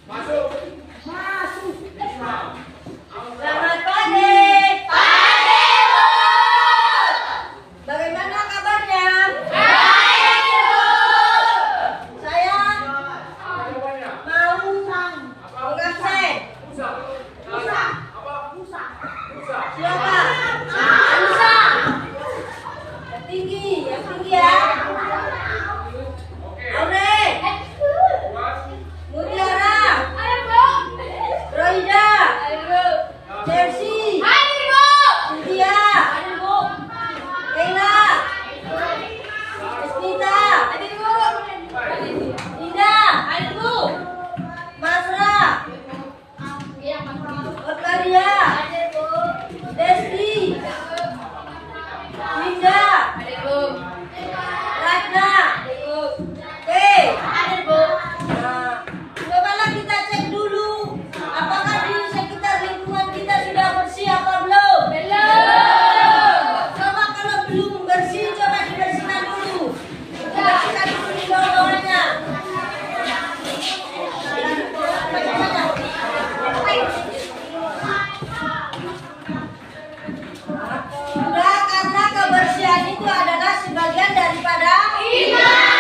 Selamat pagi. Pagi, Bu. Bagaimana kabarnya? Baik, Bu. Saya mau mengabsen. Siapa? Musa. Yang tinggi ya. Aure. Mutiara. Roida. Jersey. Cynthia. Kayla. Esnita. Ida. Masra. Otaria. Desti. Linda. Ratna. Cobalah kita cek dulu apakah di sekitar lingkungan kita sudah bersih apa belum? Belum. Coba kalau belum bersih, coba dibersihkan dulu. Bersihkan dulu di bawah-bawahnya. Sudah, karena kebersihan itu adalah sebagian daripada iman.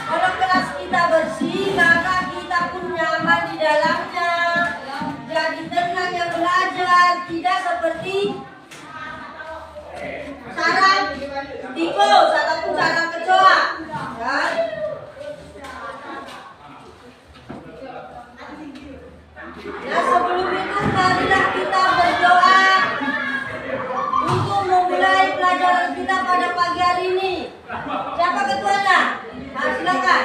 Kalau kelas kita bersih, maka kita pun nyaman di dalamnya. Jadi tenang yang belajar, tidak seperti sarang tikus ataupun sarang kecoa. Ya. Nah, sebelum itu marilah kita berdoa untuk memulai pelajaran kita pada pagi hari ini. Siapa ketuanya? Nah, silakan.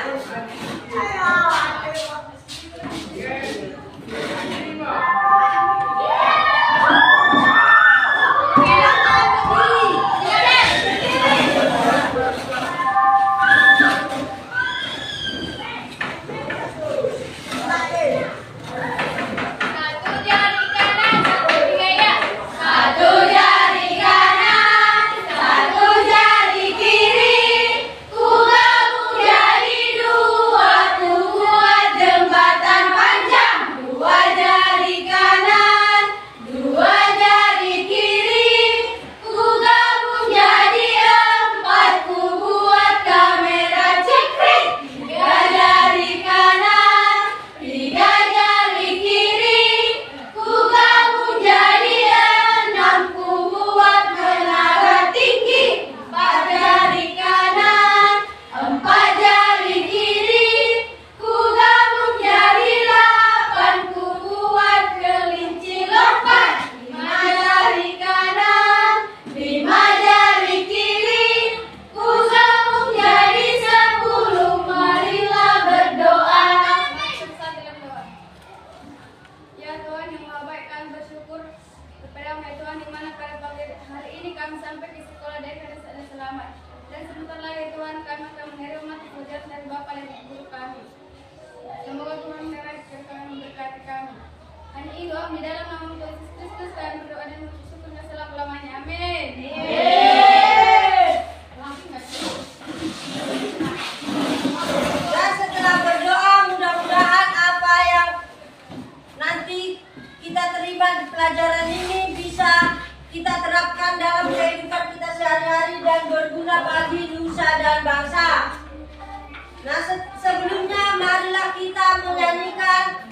Pelajaran ini bisa kita terapkan dalam kehidupan kita sehari-hari dan berguna bagi nusa dan bangsa. Nah, sebelumnya marilah kita menyanyikan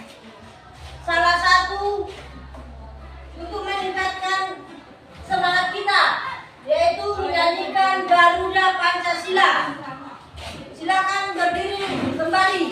salah satu untuk meningkatkan semangat kita, yaitu menyanyikan Garuda Pancasila. Silakan berdiri kembali.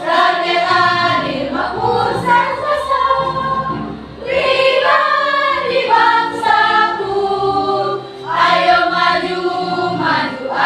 Rakyat adil makmur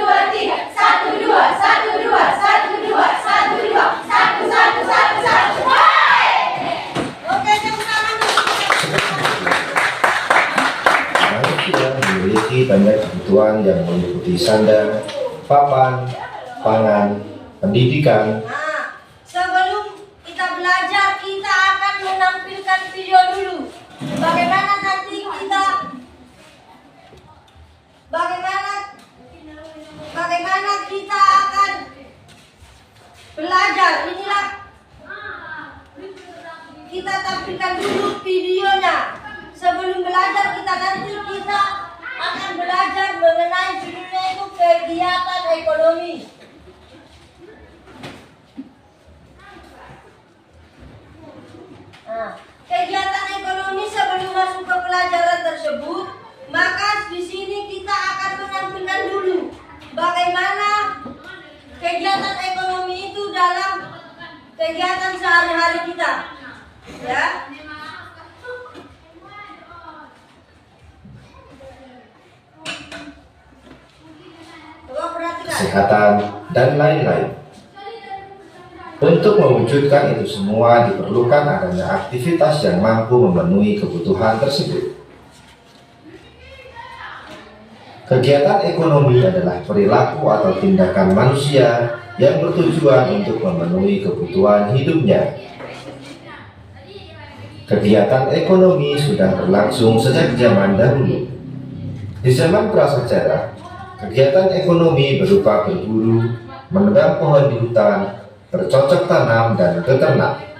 dua, tiga. 1, 2, 1, 2, 1, 2, 1, 2, 1, 1, 1, 1. Hai! Oke, tepuk tangan dulu. Manusia memiliki banyak kebutuhan yang meliputi sandang, papan, pangan, pendidikan. Nah, sebelum kita belajar, kita akan menampilkan video dulu. Bagaimana nanti kita akan belajar. Inilah kita tampilkan dulu videonya. Sebelum belajar kita akan belajar mengenai judulnya itu kegiatan ekonomi. Nah, kegiatan ekonomi sebelum masuk ke pelajaran tersebut, maka di sini kita akan menampilkan dulu bagaimana kegiatan ekonomi itu dalam kegiatan sehari-hari kita. Ya. Coba perhatikan. Kesehatan, dan lain-lain. Untuk mewujudkan itu semua diperlukan adanya aktivitas yang mampu memenuhi kebutuhan tersebut. Kegiatan ekonomi adalah perilaku atau tindakan manusia yang bertujuan untuk memenuhi kebutuhan hidupnya. Kegiatan ekonomi sudah berlangsung sejak zaman dahulu. Di zaman prasejarah, kegiatan ekonomi berupa berburu, menebang pohon di hutan, bercocok tanam, dan beternak.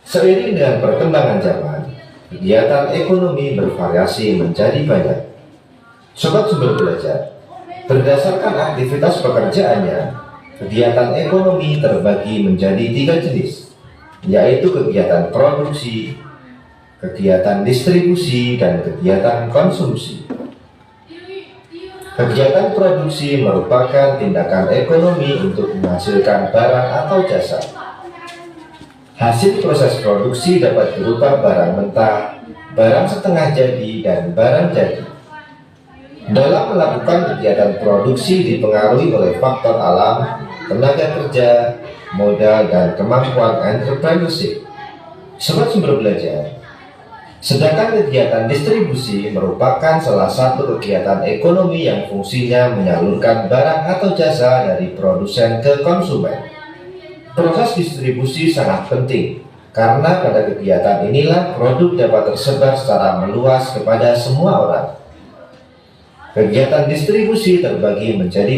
Seiring dengan perkembangan zaman, kegiatan ekonomi bervariasi menjadi banyak. Sobat Sumber Belajar, berdasarkan aktivitas pekerjaannya, kegiatan ekonomi terbagi menjadi 3 jenis, yaitu kegiatan produksi, kegiatan distribusi, dan kegiatan konsumsi. Kegiatan produksi merupakan tindakan ekonomi untuk menghasilkan barang atau jasa. Hasil proses produksi dapat berupa barang mentah, barang setengah jadi, dan barang jadi. Dalam melakukan kegiatan produksi dipengaruhi oleh faktor alam, tenaga kerja, modal, dan kemampuan entrepreneurship. Sobat Sumber Belajar, sedangkan kegiatan distribusi merupakan salah satu kegiatan ekonomi yang fungsinya menyalurkan barang atau jasa dari produsen ke konsumen. Proses distribusi sangat penting karena pada kegiatan inilah produk dapat tersebar secara meluas kepada semua orang. Kegiatan distribusi terbagi menjadi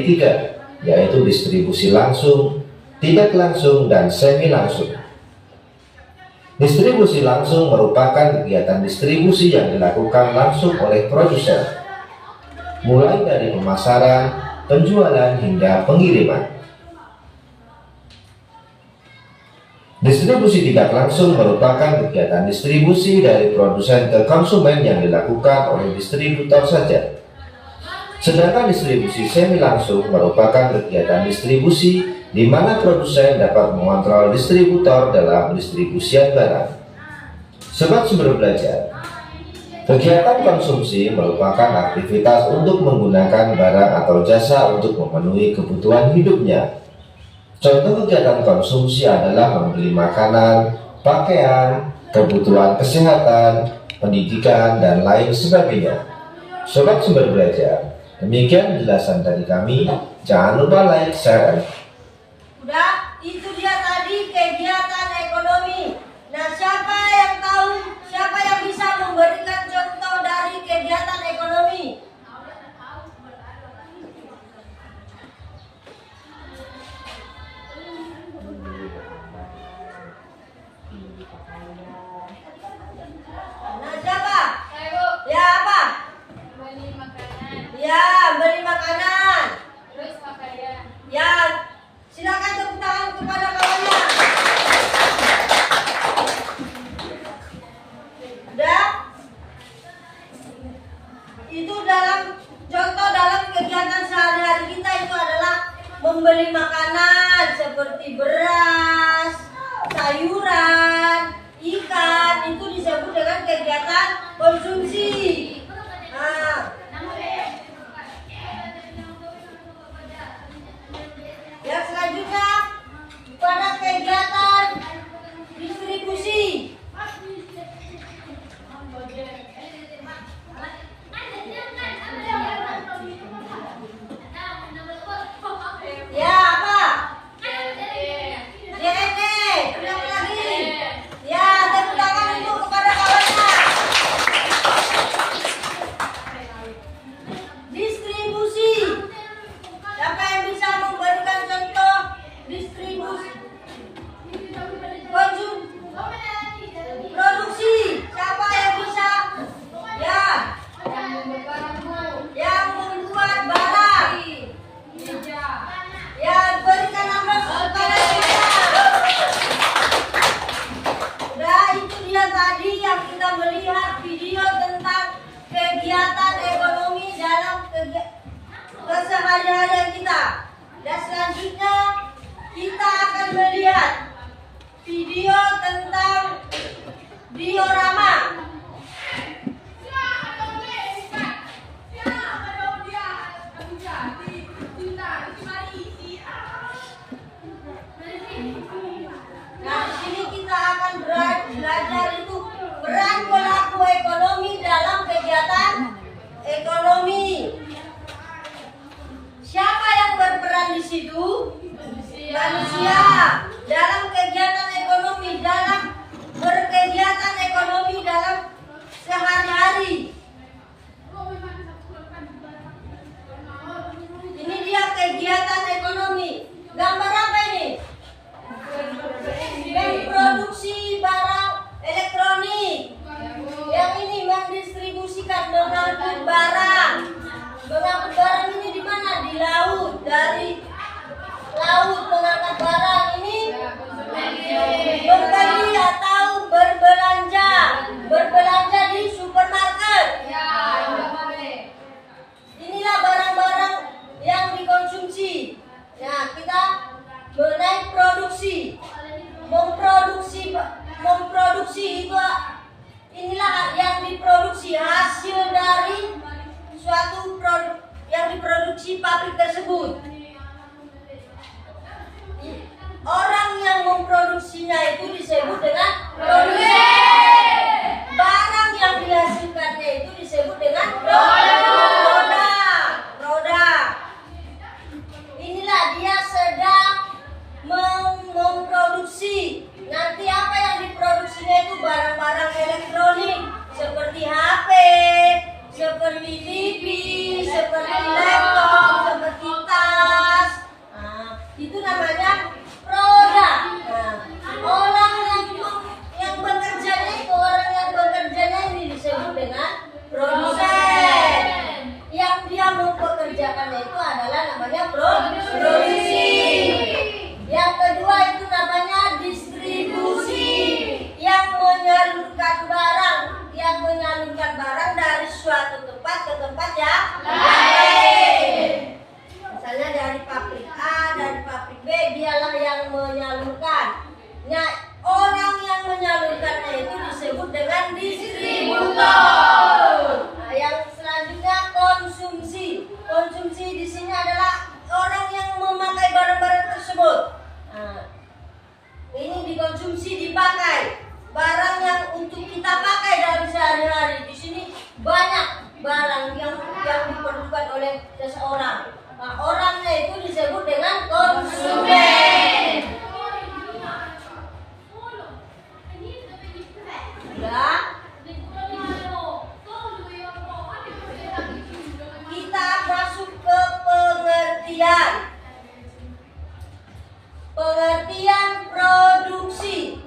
3, yaitu distribusi langsung, tidak langsung, dan semi langsung. Distribusi langsung merupakan kegiatan distribusi yang dilakukan langsung oleh produsen, mulai dari pemasaran, penjualan, hingga pengiriman. Distribusi tidak langsung merupakan kegiatan distribusi dari produsen ke konsumen yang dilakukan oleh distributor saja. Sedangkan distribusi semi langsung merupakan kegiatan distribusi di mana produsen dapat mengontrol distributor dalam pendistribusian barang. Sobat Sumber Belajar, kegiatan konsumsi merupakan aktivitas untuk menggunakan barang atau jasa untuk memenuhi kebutuhan hidupnya. Contoh kegiatan konsumsi adalah membeli makanan, pakaian, kebutuhan kesehatan, pendidikan, dan lain sebagainya. Sobat Sumber Belajar, demikian penjelasan dari kami. Jangan lupa like, share, Udah, itu dia tadi kegiatan ekonomi. Nah, siapa yang tahu, siapa yang bisa memberikan contoh dari kegiatan ekonomi? Nah, siapa? Ya, apa? Ya, beli makanan. Ya, silakan tepuk tangan kepada kawannya. Udah? Itu dalam contoh dalam kegiatan sehari-hari kita itu adalah membeli makanan seperti beras, sayuran, ikan, itu disebut dengan kegiatan konsumsi. Nah, yang selanjutnya pada kegiatan distribusi. Ya, apa? JNE, ulang lagi. Ya, tepuk tangan untuk kepada kawannya. Distribusi. Siapa yang bisa memberikan contoh distribusi? Konsum. Produksi. Siapa yang bisa? Ya. Yang membuat barang. Ya, berikan nama kepada kita. Udah, itu dia tadi yang kita melihat video tentang kegiatan ekonomi dalam keseharian kita. Dan selanjutnya kita akan melihat video tentang diorama. Nah, di sini kita akan belajar itu peran pelaku ekonomi dalam kegiatan ekonomi. Siapa yang berperan di situ? Manusia dalam kegiatan ekonomi, dalam berkegiatan ekonomi dalam sehari-hari. Ini dia kegiatan ekonomi. Gambar apa ini? Produksi barang elektronik. barang. Mengangkut barang ini di mana? Di laut. Dari laut mengangkat barang ini berbagi atau berbelanja. Berbelanja di supermarket. Inilah barang-barang yang dikonsumsi. Nah, kita mengenai produksi. Memproduksi itu inilah yang diproduksi, hasil dari suatu produk yang diproduksi pabrik tersebut. Orang yang memproduksinya itu disebut dengan produsen. Barang yang dihasilkannya itu disebut dengan produk. Inilah dia sedang memproduksi. Nanti apa yang diproduksinya itu barang-barang elektronik seperti HP, seperti TV, seperti laptop, seperti tas. Nah, itu namanya produk. Nah, orang yang bekerjanya itu ini disebut dengan produsen. Yang dia mempekerjakannya itu adalah namanya produksi. Yang kedua itu namanya distribusi, yang menyalurkan barang dari suatu tempat ke tempat yang lain. Misalnya dari pabrik A, dari pabrik B, dialah yang menyalurkan. Nah, orang yang menyalurkannya itu disebut dengan distributor. Nah, yang selanjutnya konsumsi. Konsumsi di sini adalah orang yang memakai barang-barang tersebut. Nah, ini dikonsumsi, dipakai. Barang yang untuk kita pakai dalam sehari-hari. Di sini banyak barang yang diperlukan oleh seseorang. Nah, orangnya itu disebut dengan konsumen. Ya. Kita masuk ke pengertian. Pengertian produksi.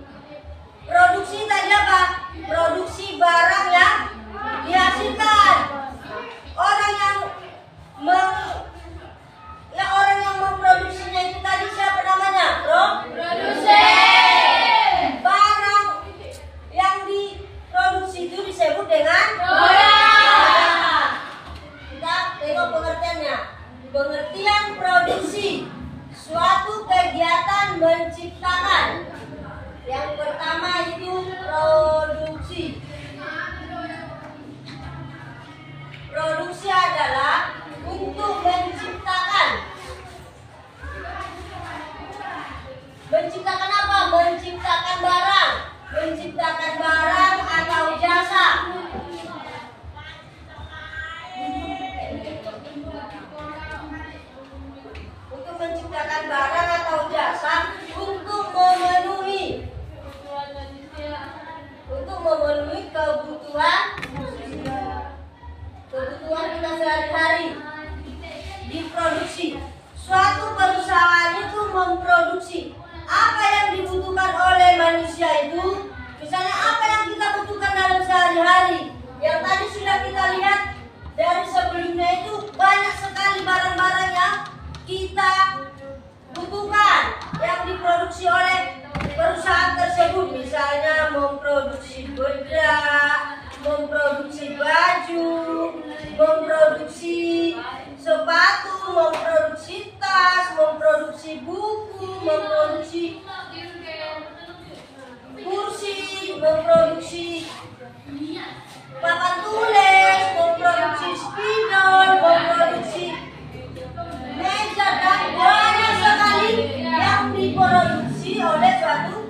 Produksi tadi apa? Produksi barang yang dihasilkan. Orang yang memproduksinya itu tadi siapa namanya? Produsen. Barang yang diproduksi itu disebut dengan produk. Kita tengok pengertiannya. Pengertian produksi, suatu kegiatan menciptakan. Yang pertama itu produksi. Produksi adalah untuk menciptakan. Menciptakan apa? Menciptakan barang. Menciptakan barang atau jasa. Untuk menciptakan barang atau jasa untuk memenuhi kebutuhan kita sehari-hari. Diproduksi. Suatu perusahaan itu memproduksi apa yang dibutuhkan oleh manusia itu. Misalnya apa yang kita butuhkan dalam sehari-hari. Yang tadi sudah kita lihat dari sebelumnya itu banyak sekali barang-barang yang kita butuhkan yang diproduksi oleh perusahaan tersebut. Misalnya memproduksi bedak, memproduksi baju, memproduksi sepatu, memproduksi tas, memproduksi buku, memproduksi kursi, memproduksi papan tulis, memproduksi spidol, memproduksi meja, dan banyak sekali yang diproduksi oleh suatu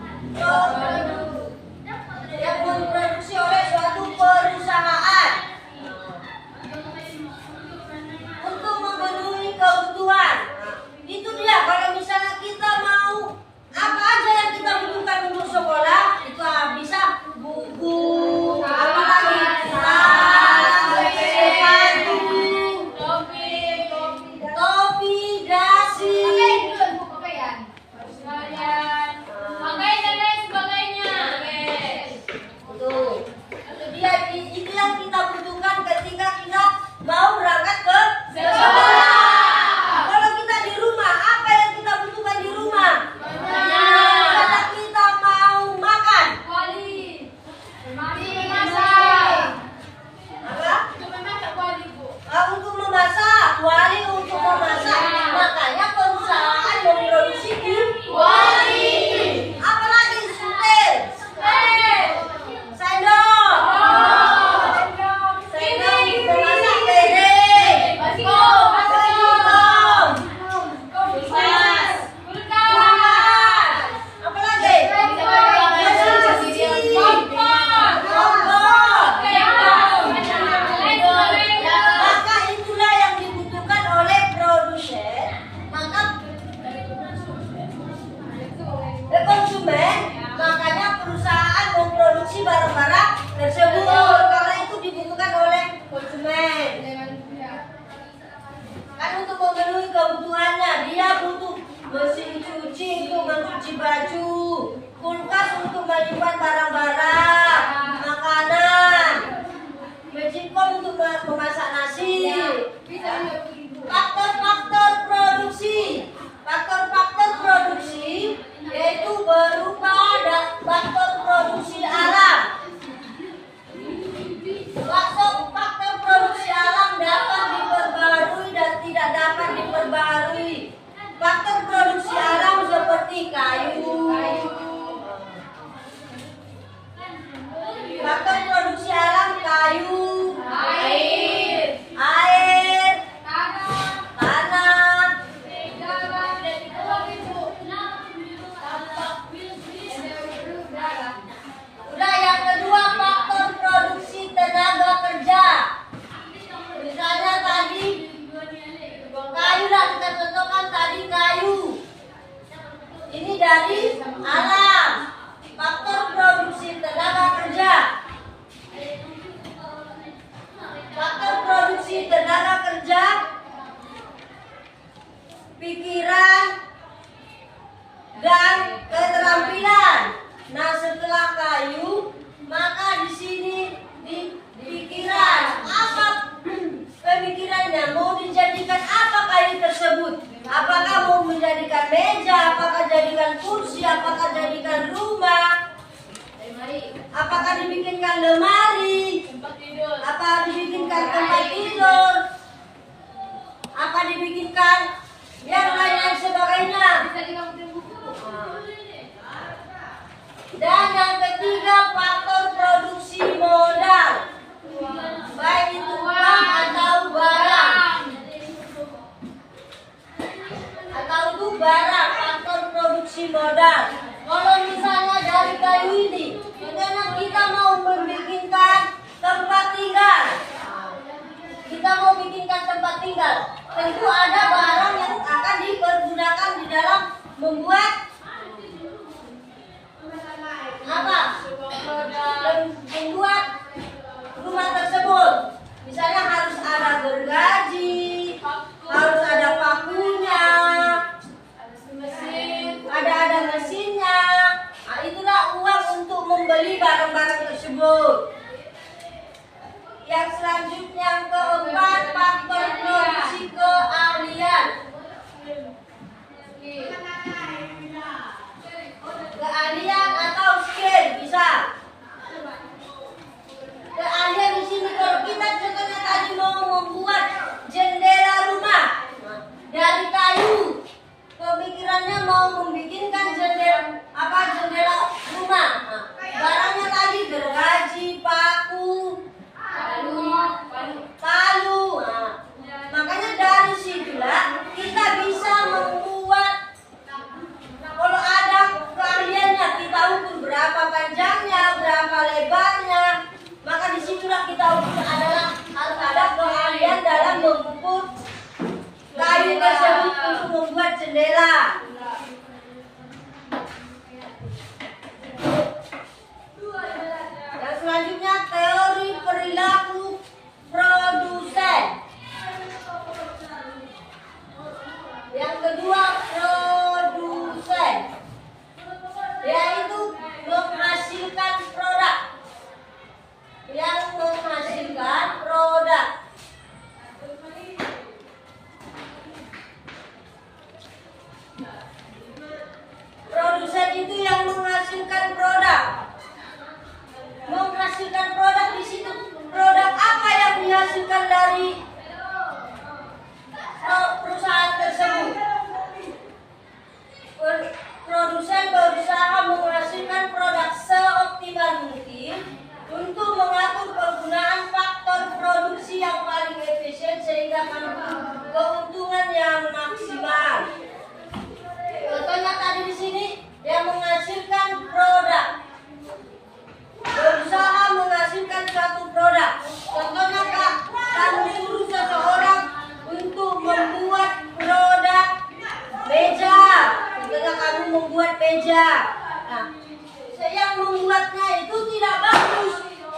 perusahaan untuk memenuhi kebutuhan. Itu dia, kalau misalnya kita mau Faktor-faktor produksi. Faktor-faktor produksi yaitu berupa faktor produksi alam. Faktor produksi alam dapat diperbarui dan tidak dapat diperbarui. Faktor produksi alam seperti kayu. Faktor produksi alam kayu, air, tanah. Udah, yang kedua faktor produksi tenaga kerja. Misalnya tadi kayu lah, kita contohkan tadi kayu. Ini dari alam. Faktor produksi tenaga kerja. Faktor produksi tenaga kerja, pikiran dan keterampilan. Nah, setelah kayu, maka di sini di pikiran. Apa pemikirannya? Mau dijadikan apa kayu tersebut? Apakah mau menjadikan meja? Apakah jadikan kursi? Apakah jadikan rumah? Apakah dibikinkan lemari? Apa dibikinkan tempat tidur? Apa dibikinkan yang lain sebagainya? Dan yang ketiga faktor produksi modal, baik itu uang atau barang. Atau itu barang, faktor produksi modal. Kalau misalnya dari kayu ini, karena kita mau membikinkan tempat tinggal, kita mau bikinkan tempat tinggal, tentu ada barang yang akan dipergunakan di dalam membuat apa? Membuat rumah tersebut. Misalnya harus ada gergaji, harus ada pakunya, ada mesinnya. Nah, itulah uang untuk membeli barang-barang tersebut. Yang selanjutnya yang keempat faktor produksi keahlian. Keahlian atau skill bisa. Keahlian di sini kalau kita contohnya tadi mau membuat jendela rumah dari kayu, pemikirannya mau membikinkan jendela rumah. Nah, barangnya tadi gergaji, paku, palu. Nah, makanya dari situlah kita bisa membuat. Kalau ada keahliannya, kita ukur berapa panjangnya, berapa lebarnya. Maka disitulah kita ukur adalah harus ada keahlian dalam mengukur kayu tersebut untuk membuat jendela. Yang selanjutnya teori perilaku produsen. Yang kedua produsen, yaitu menghasilkan produk. Yang menghasilkan produk. Produsen itu yang menghasilkan produk. Menghasilkan produk di situ, produk apa yang dihasilkan dari perusahaan tersebut? Produsen berusaha menghasilkan produk seoptimal mungkin untuk mengatur penggunaan faktor produksi yang paling efisien sehingga keuntungan yang maksimal. Contohnya tadi di sini yang menghasilkan produk, berusaha menghasilkan suatu produk. Contohnya Kak, kamu suruh seseorang untuk membuat produk meja. Contohnya kamu membuat meja. Nah, yang membuatnya itu tidak bagus,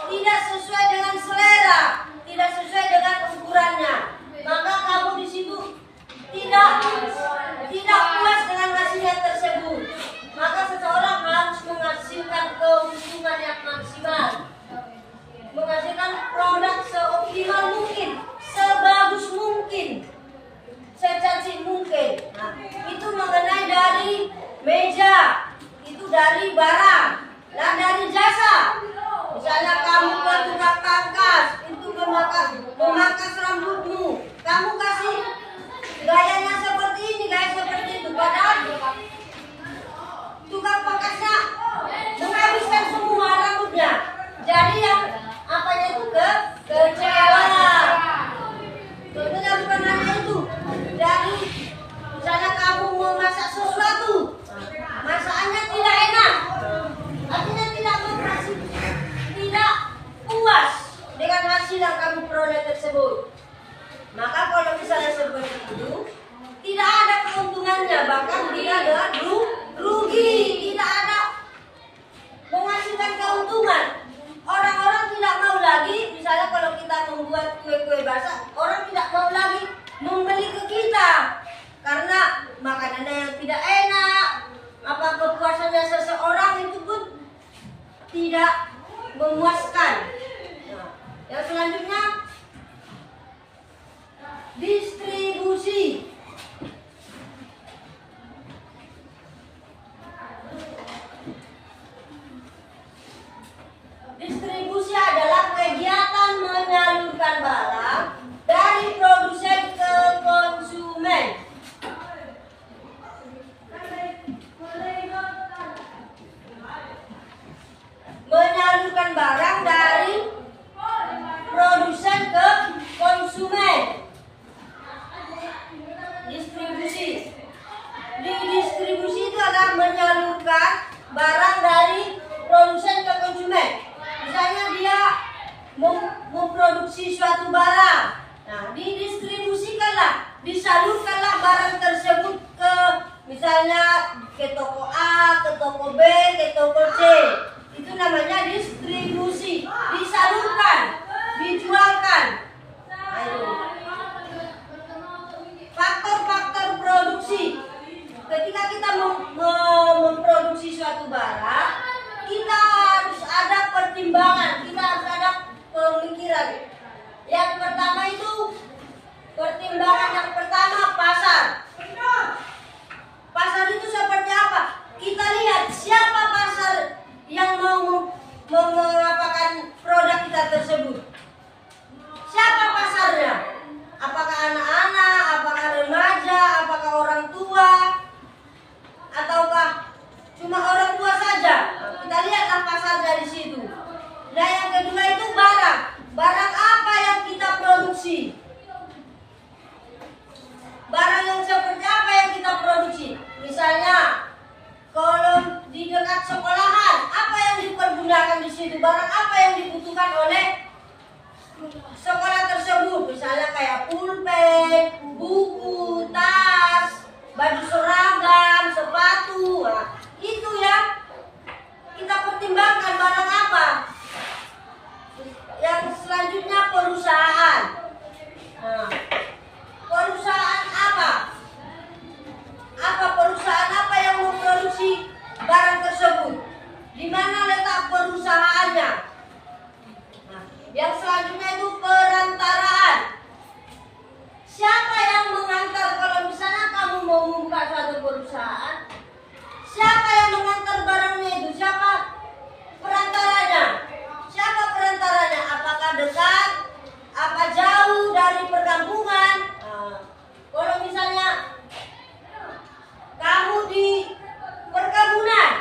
tidak sesuai dengan selera, tidak sesuai dengan ukurannya. Maka kamu di situ tidak puas dengan hasilnya tersebut. Maka seseorang harus menghasilkan keuntungan yang maksimal, menghasilkan produk seoptimal mungkin, sebagus mungkin. rambutmu, kamu kasih gayanya seperti ini, gaya seperti itu. Padahal tukang pangkasnya menghabiskan semua rambutnya. Jadi yang apanya itu kecewa. Contohnya bukan hanya itu. Jadi misalnya kamu mau masak sesuatu, masakannya tidak enak, artinya tidak puas dengan hasil yang kamu peroleh tersebut. Maka kalau misalnya seperti itu, tidak ada keuntungannya, bahkan tidak ada rugi, tidak ada menghasilkan keuntungan. Orang-orang tidak mau lagi, misalnya kalau kita membuat kue-kue basah, orang tidak mau lagi membeli ke kita karena makanannya yang tidak enak, apa kepuasannya seseorang itu pun tidak memuaskan. Nah, yang selanjutnya distribusi. Distribusi adalah kegiatan menyalurkan barang dari produsen ke konsumen. Menyalurkan barang dari produsen ke konsumen. Distribusi. Distribusi itu adalah menyalurkan barang dari produsen ke konsumen. Misalnya dia memproduksi suatu barang, nah didistribusikanlah, disalurkanlah barang tersebut ke misalnya ke toko A, ke toko B, ke toko C. Itu namanya distribusi, disalurkan, dijualkan. Ayo. Faktor-faktor produksi. Ketika kita memproduksi suatu barang, kita harus ada pertimbangan, kita harus ada pemikiran. Yang pertama itu, pertimbangan yang pertama pasar. Pasar itu seperti apa? Kita lihat siapa pasar yang mau mengapakan produk kita tersebut. Siapa pasarnya? Apakah anak-anak, apakah remaja, apakah orang tua, ataukah cuma orang tua saja? Kita lihatlah pasar dari situ. Nah, yang kedua itu barang. Barang apa yang kita produksi? Barang yang seperti apa yang kita produksi? Misalnya, kalau di dekat sekolahan, apa yang dipergunakan di situ? Barang apa yang dibutuhkan oleh sekolah tersebut? Misalnya kayak pulpen, buku, tas, baju seragam, sepatu. Nah, itu ya kita pertimbangkan barang apa. Yang selanjutnya perusahaan. Nah, perusahaan apa? Apa perusahaan apa yang memproduksi barang tersebut? Di mana letak perusahaannya? Nah, yang selanjutnya itu perantaraan. Siapa yang mengantar? Kalau misalnya kamu mau membuka suatu perusahaan, siapa yang mengantar barangnya itu? Siapa perantaranya? Siapa perantaranya? Apakah dekat? Apa jauh dari perkampungan? Kalau misalnya kamu di perkebunan,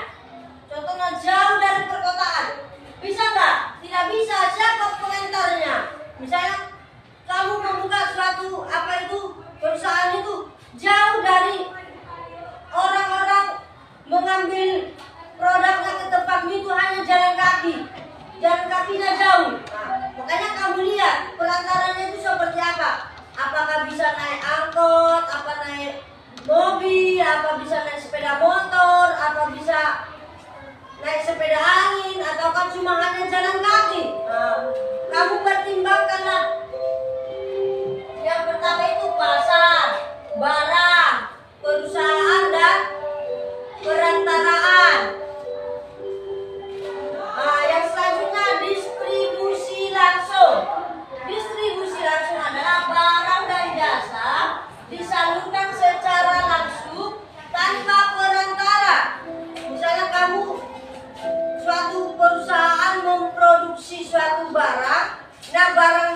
contohnya jauh dari perkotaan, bisa nggak? Tidak bisa. Siapa pengantarnya? Misalnya kamu membuka suatu perusahaan itu jauh dari orang-orang mengambil produknya ke tempatmu itu hanya jalan kaki. Jalan kakinya jauh. Nah, makanya kamu lihat perantaranya itu seperti apa. Apakah bisa naik angkot, apa naik mobil, apa bisa naik sepeda motor, apa bisa naik sepeda angin, ataukah cuma hanya jalan kaki. Nah, kamu pertimbangkanlah. Yang pertama itu pasar, barang, perusahaan, dan perantaraan. Nah, yang selanjutnya distribusi langsung. Distribusi langsung adalah barang dan jasa disalurkan secara langsung tanpa perantara. Misalnya kamu suatu perusahaan memproduksi suatu barang, nah barang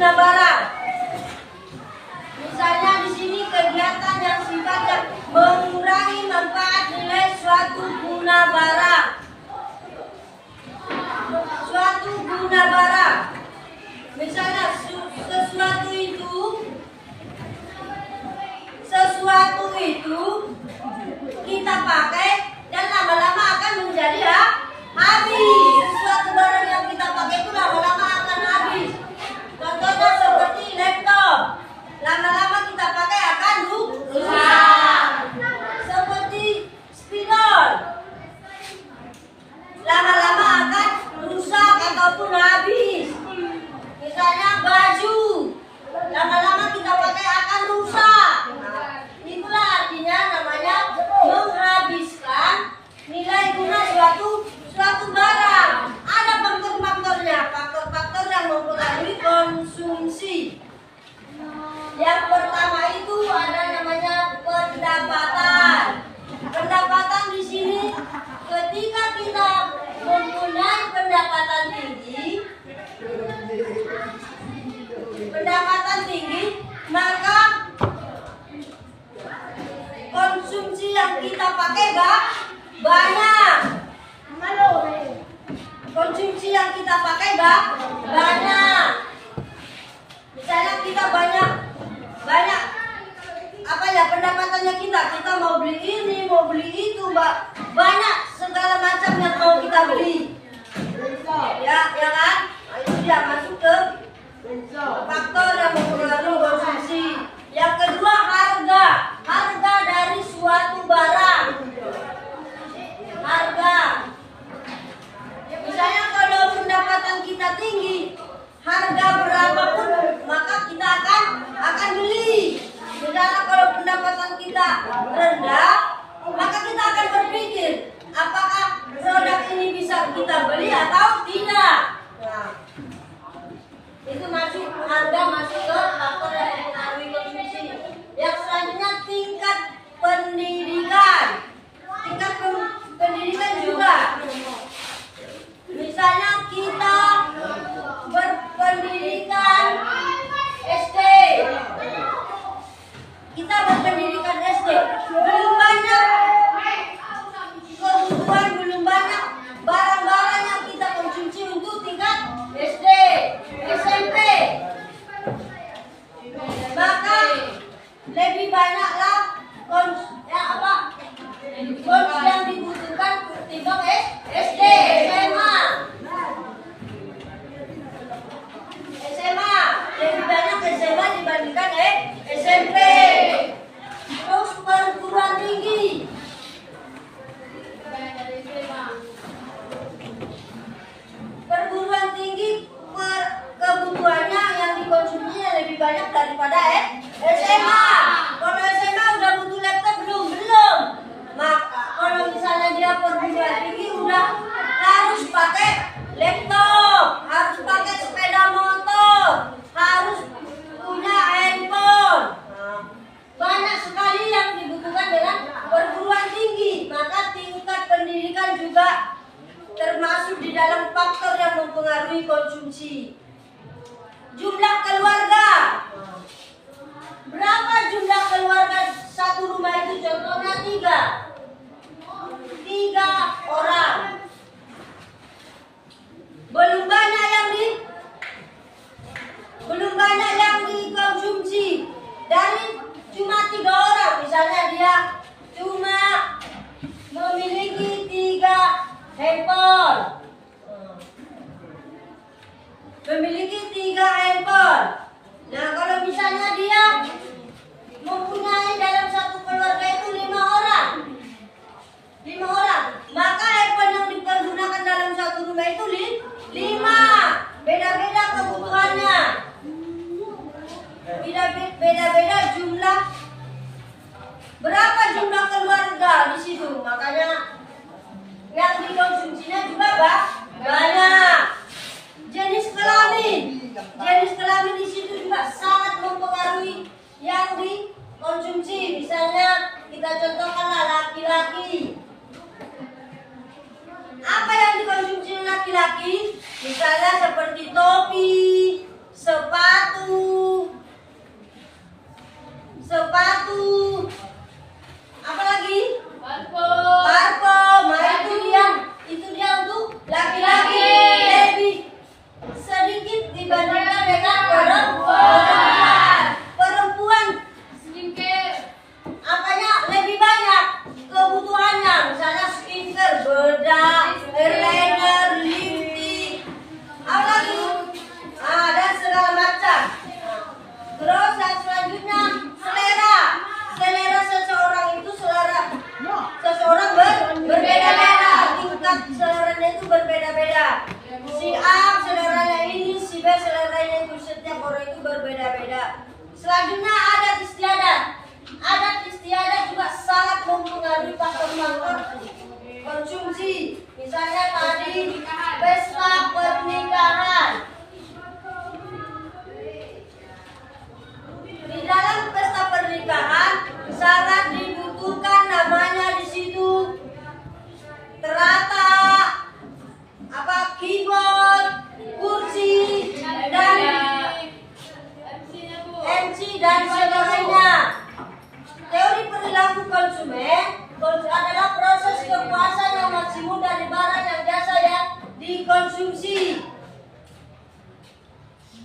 guna barang. Misalnya di sini kegiatan yang sifatnya mengurangi manfaat nilai suatu guna barang. Suatu guna barang. Misalnya sesuatu itu kita pakai dan lama-lama akan menjadi habis. Sesuatu barang yang kita pakai itu lama-lama akan habis. Contohnya seperti laptop, lama-lama kita pakai akan rusak. Seperti spidol, lama-lama akan rusak ataupun habis. Misalnya baju, lama-lama kita pakai akan rusak. Itulah artinya namanya menghabiskan nilai guna suatu barang. Ada faktor-faktornya, faktor-faktor yang mempengaruhi konsumsi. Yang pertama itu ada namanya pendapatan. Pendapatan di sini ketika kita mempunyai pendapatan tinggi, maka konsumsi yang kita pakai banyak. Konsumsi yang kita pakai banyak. Misalnya kita banyak apa ya pendapatannya kita mau beli ini, mau beli itu, banyak segala macam yang mau kita beli. Ya kan? Nah, itu dia masuk ke faktor yang mempengaruhi konsumsi. Yang kedua harga dari suatu barang. Harga. Misalnya kalau pendapatan kita tinggi, harga berapapun maka kita akan beli. Misalnya kalau pendapatan kita rendah, maka kita akan berpikir apakah produk ini bisa kita beli atau tidak. Nah, itu harga masuk ke faktor yang mempengaruhi konsumsi. Yang selanjutnya tingkat pendidikan. Tingkat pendidikan juga. Misalnya kita berpendidikan SD. Belum banyak kebutuhan, belum banyak barang-barang yang kita konsumsi untuk tingkat SD, SMP. Maka lebih banyaklah yang dibutuhkan ketimbang SD, SMA. Lebih banyak SMA dibandingkan SMP. Terus perguruan tinggi. Perguruan tinggi kebutuhannya yang dikonsumsinya lebih banyak daripada SMA. Kalau SMA udah butuh laptop belum? Maka kalau misalnya dia perguruan tinggi udah harus pakai laptop, harus pakai sepeda motor, harus punya handphone. Banyak sekali yang dibutuhkan dengan perguruan tinggi. Maka tingkat pendidikan juga termasuk di dalam faktor yang mempengaruhi konsumsi. Jumlah keluarga. Berapa jumlah keluarga satu rumah itu? Contohnya 3 orang. Belum banyak yang dikonsumsi. Dari cuma 3 orang, misalnya dia cuma memiliki 3 handphone. Nah, kalau misalnya dia mempunyai dalam satu keluarga itu 5 orang, maka handphone yang dipergunakan dalam satu rumah itu 5. Beda-beda kebutuhannya. Beda-beda jumlah. Berapa jumlah keluarga di situ? Makanya yang dikonsumsinya juga banyak. Jenis kelamin di situ juga sangat mempengaruhi yang dikonsumsi. Misalnya kita contohkanlah laki-laki. Apa yang dikonsumsi laki-laki? Misalnya seperti topi, sepatu, itu berbeda-beda. Si A seleranya ini, si B seleranya itu, setiap orang itu berbeda-beda. Selanjutnya adat istiadat. Adat istiadat juga sangat mempengaruhi faktor-faktor konsumsi. Misalnya tadi pesta pernikahan. Di dalam pesta pernikahan sangat dibutuhkan namanya di situ terata, keyboard, kursi, dan MC dan sebagainya. Teori perilaku konsumen adalah proses kepuasan yang maksimum dari barang dan jasa yang dikonsumsi.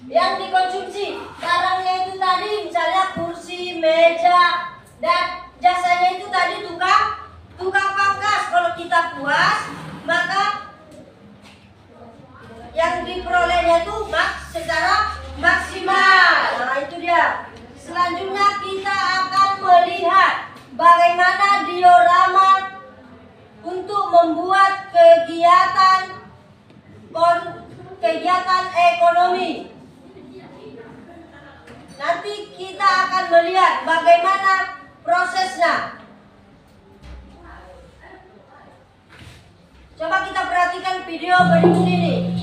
Yang dikonsumsi barangnya itu tadi misalnya kursi, meja, dan jasanya itu tadi tukang pangkas. Kalau kita puas, maka yang diperolehnya itu secara maksimal. Nah itu dia. Selanjutnya kita akan melihat bagaimana diorama untuk membuat kegiatan ekonomi. Nanti kita akan melihat bagaimana prosesnya. Coba kita perhatikan video berikut ini.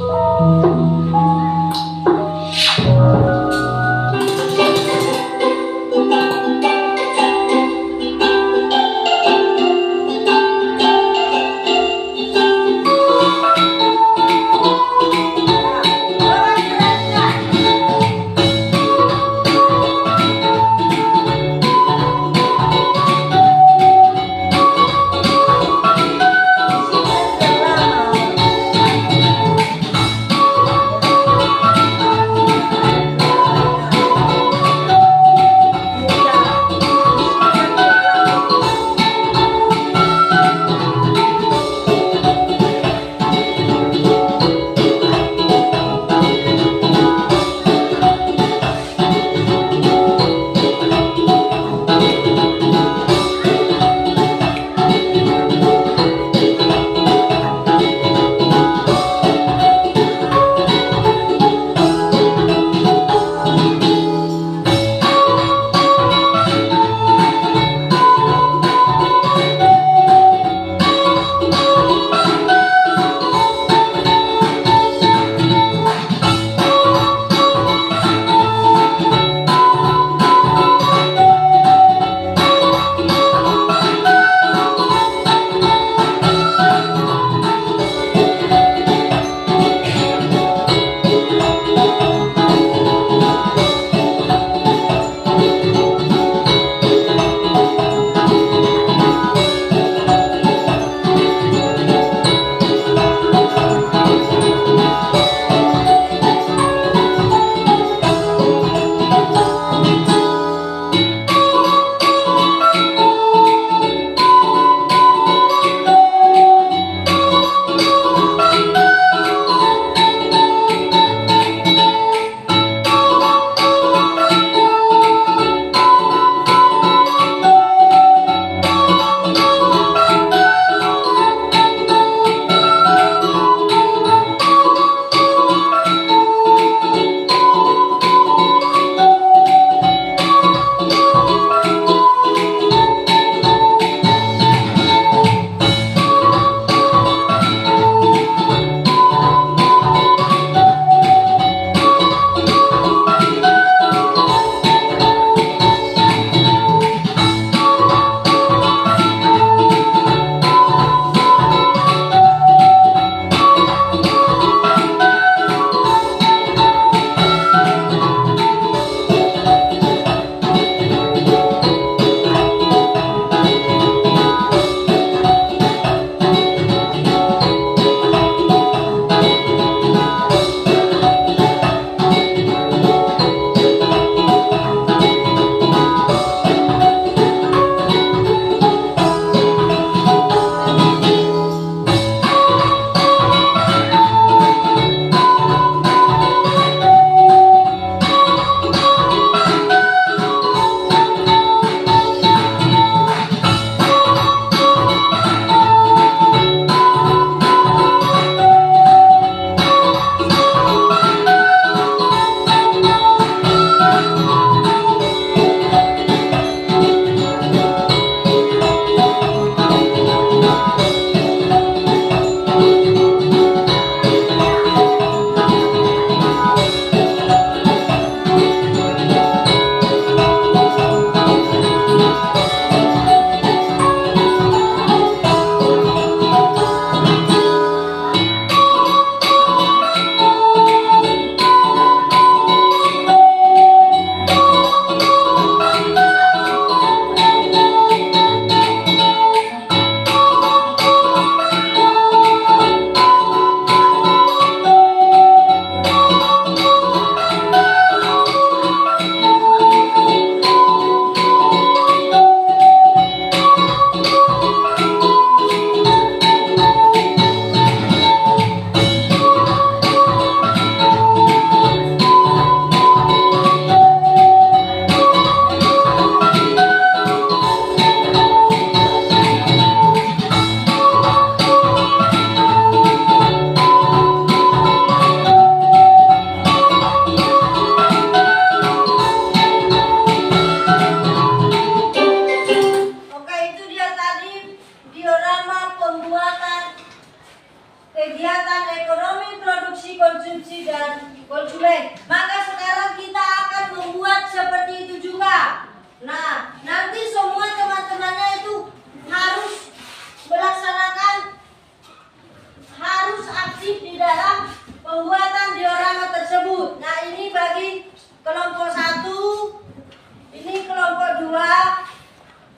ekonomi produksi, konsumsi, dan konsumen. Maka sekarang kita akan membuat seperti itu juga. Nah, nanti semua teman-temannya itu harus melaksanakan, harus aktif di dalam pembuatan diorama tersebut. Nah, ini bagi kelompok 1, ini kelompok 2,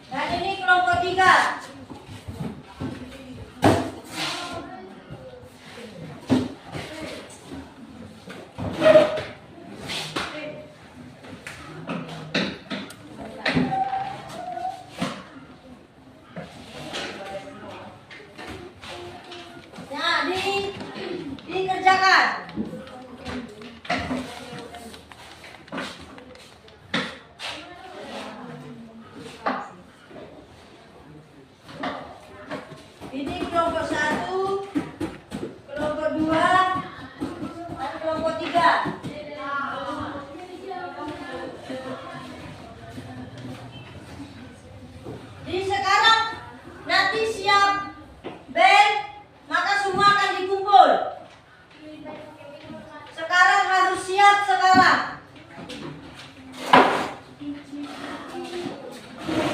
dan ini kelompok 3. Nah, dikerjakan. Ini kelompok 1, kelompok 2, dan kelompok 3. Jadi sekarang nanti siap bel, maka semua akan dikumpul. Sekarang harus siap sekarang.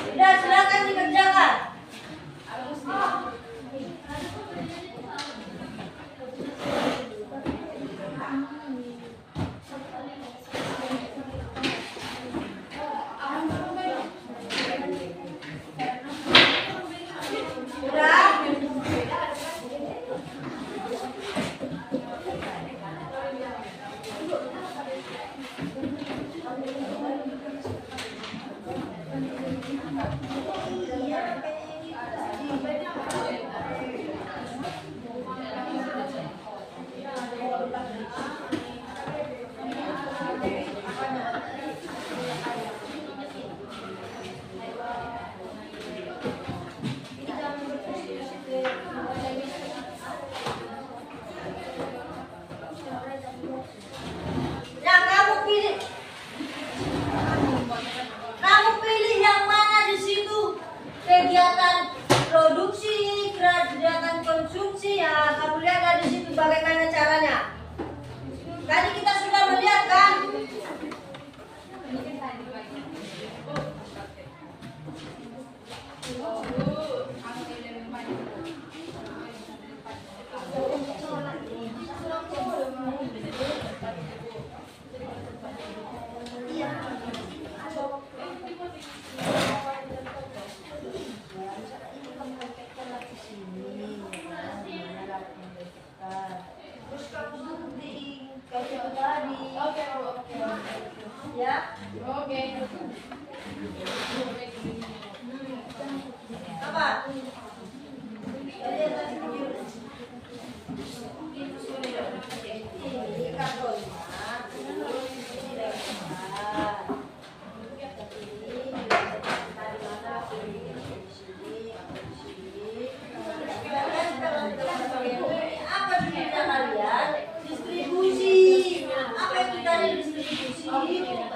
Sudah, silakan dikerjakan. Nah, kamu pilih yang mana di situ? Kegiatan produksi, kegiatan konsumsi, ya kamu lihat ada di situ bagaimana caranya. Tadi kita sudah melihat kan? Terus kamu gunting kayak itu tadi. Oke. Ya. Oke. Apa? Ini kartonnya.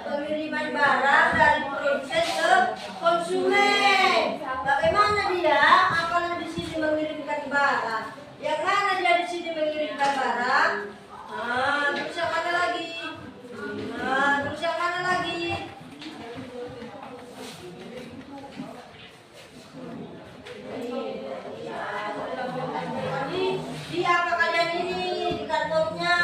Pengiriman barang dari produsen ke konsumen. Bagaimana dia akan di sini mengirimkan barang? Yang mana dia di sini mengirimkan barang? Terus yang mana lagi? Terus yang mana lagi? Di apa kalian ini di kantornya?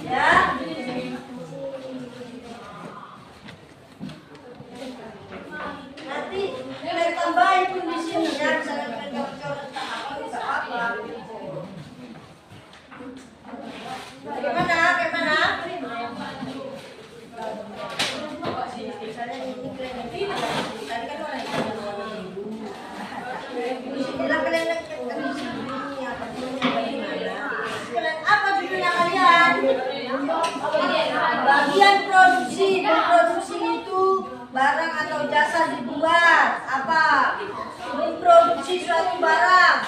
Ya. Nanti nilai tambahin pun di sini ya, misalnya kalian coret apa bisa apa. Bagaimana? Misalnya ini kalian tadi kan orang yang bilang kalian di sini apa apa judulnya kalian? Bagian produksi. Produksi itu barang atau jasa dibuat apa? Memproduksi suatu barang.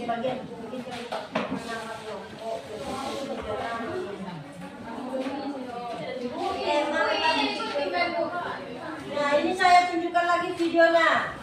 bagian bikin nama kelompok. Nah, ini saya tunjukkan lagi videonya.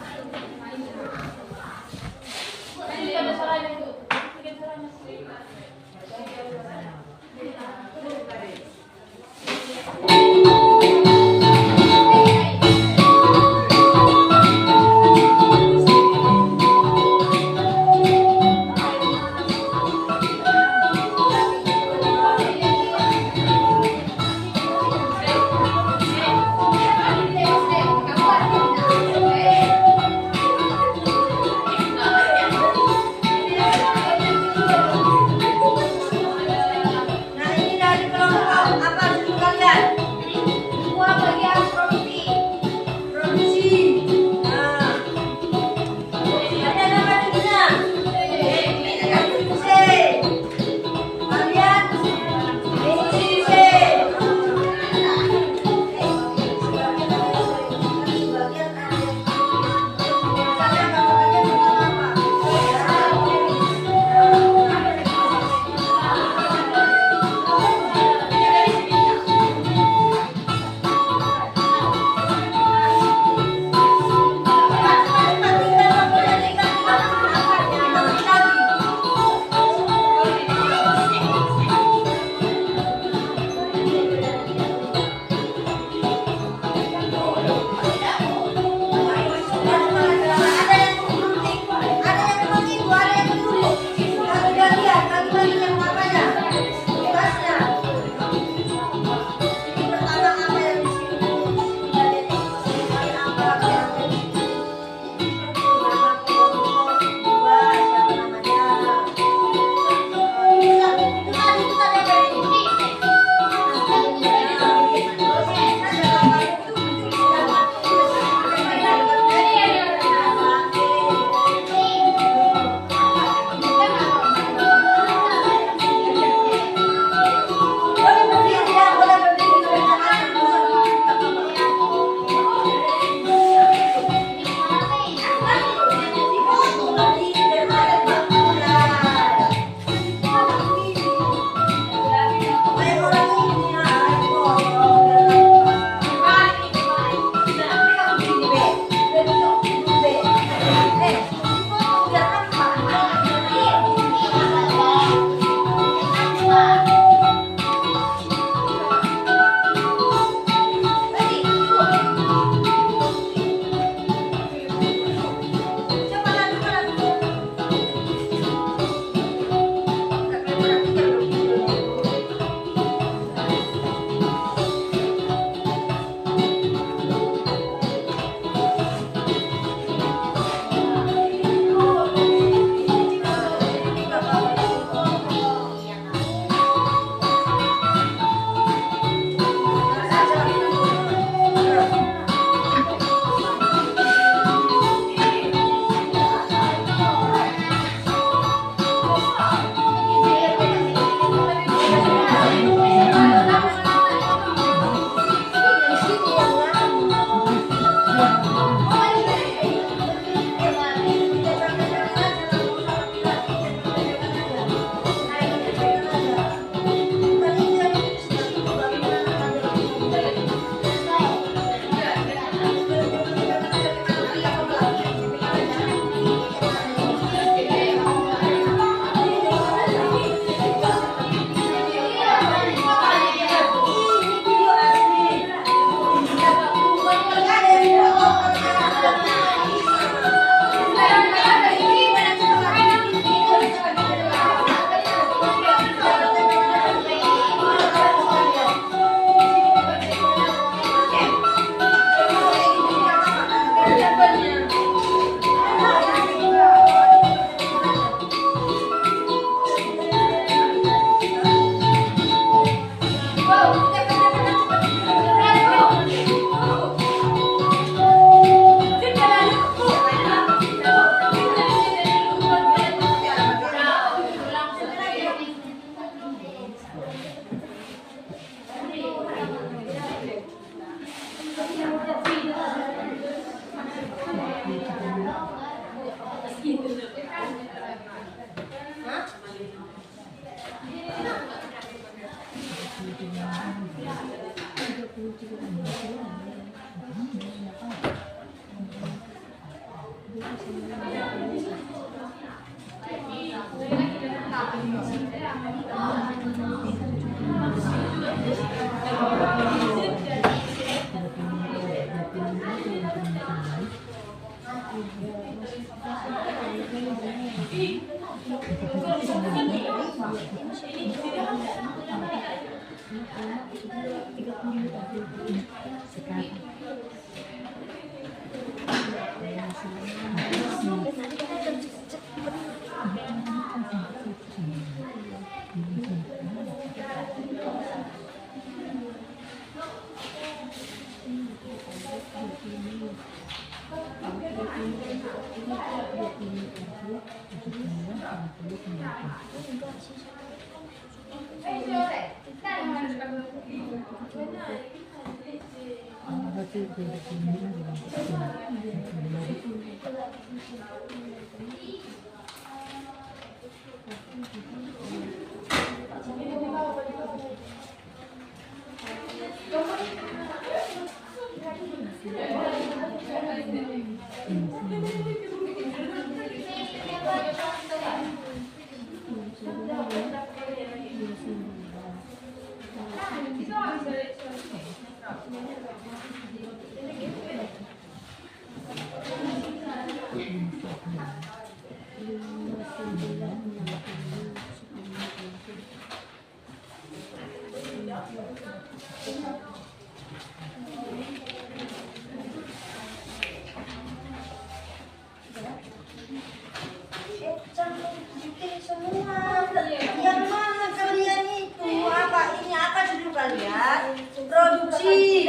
Yang mana kalian itu? Apa ini? Apa judul kalian? Produksi.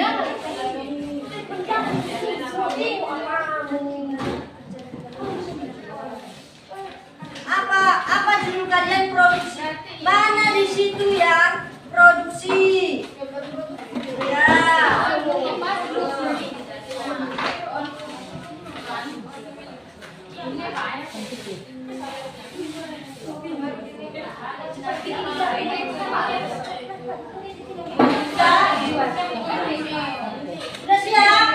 Apa judul kalian? Produksi. Mana di situ yang produksi? Ya. Udah siap?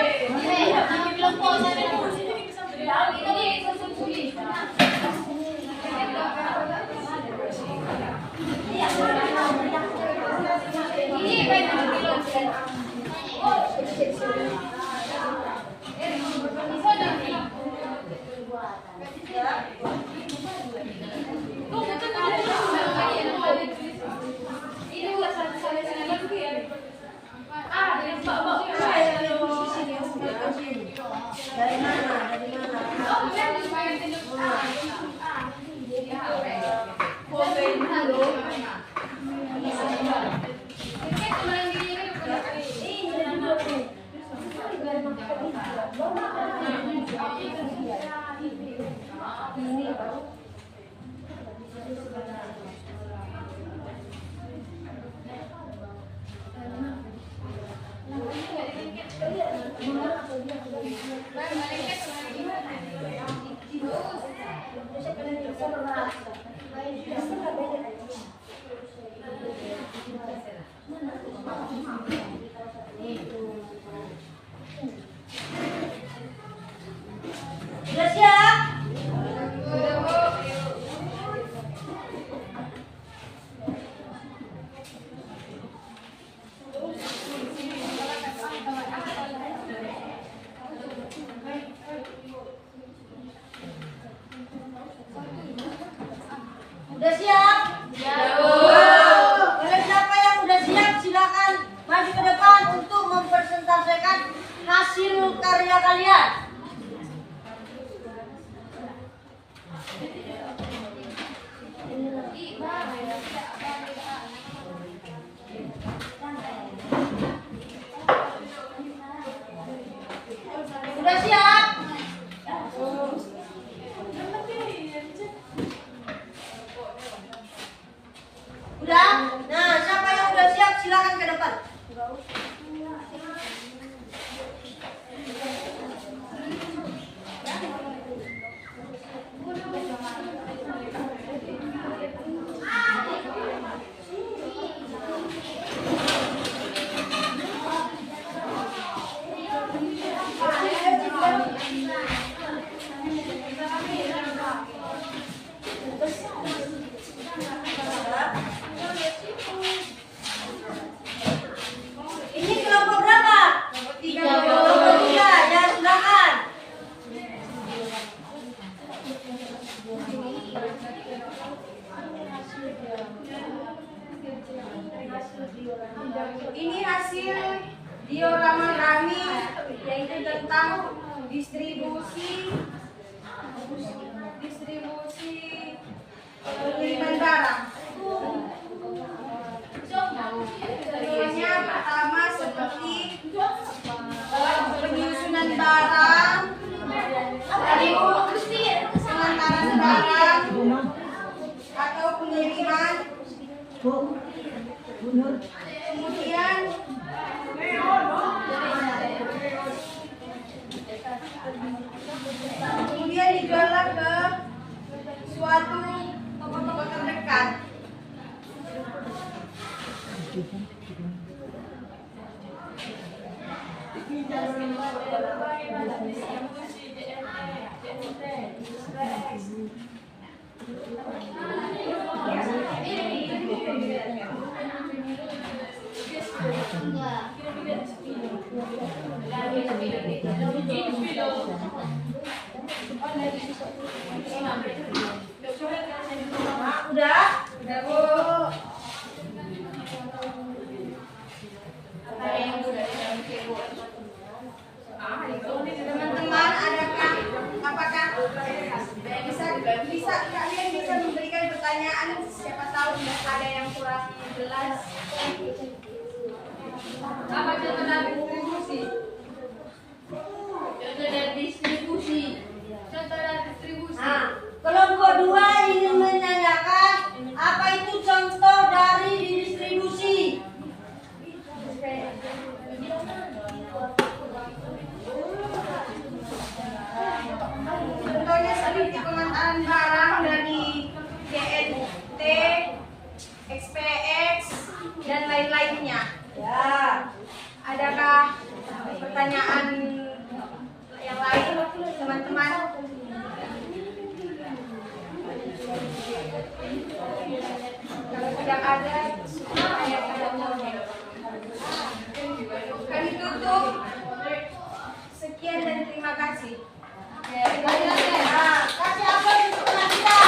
Dari mana? Udah siap? Udah siap? Kalau siapa yang udah siap silakan maju ke depan untuk mempresentasikan hasil karya kalian. Udah siap? Ini kelompok berapa? Kelompok 3. Ya, silakan. Ini hasil diorama kami, yaitu tentang distribusi pengiriman barang. Contohnya pertama seperti penyusunan barang, lalu pengantaran barang atau pengiriman. Kemudian dijuallah ke suatu toko-toko terdekat. Udah, Bu. Teman-teman, apakah bisa kalian bisa memberikan pertanyaan, siapa tahu ada yang kurang jelas. Apa contoh dari distribusi? Nah, kelompok 2 ingin menanyakan apa itu contoh dari distribusi. Contohnya seperti pengantaran barang dari GNT, XPX, dan lain-lainnya. Ya, adakah pertanyaan yang lain, teman-teman? Kalau tidak ada, kami tutup. Sekian dan terima kasih. Nah, kasih aplaus untuk teman kita.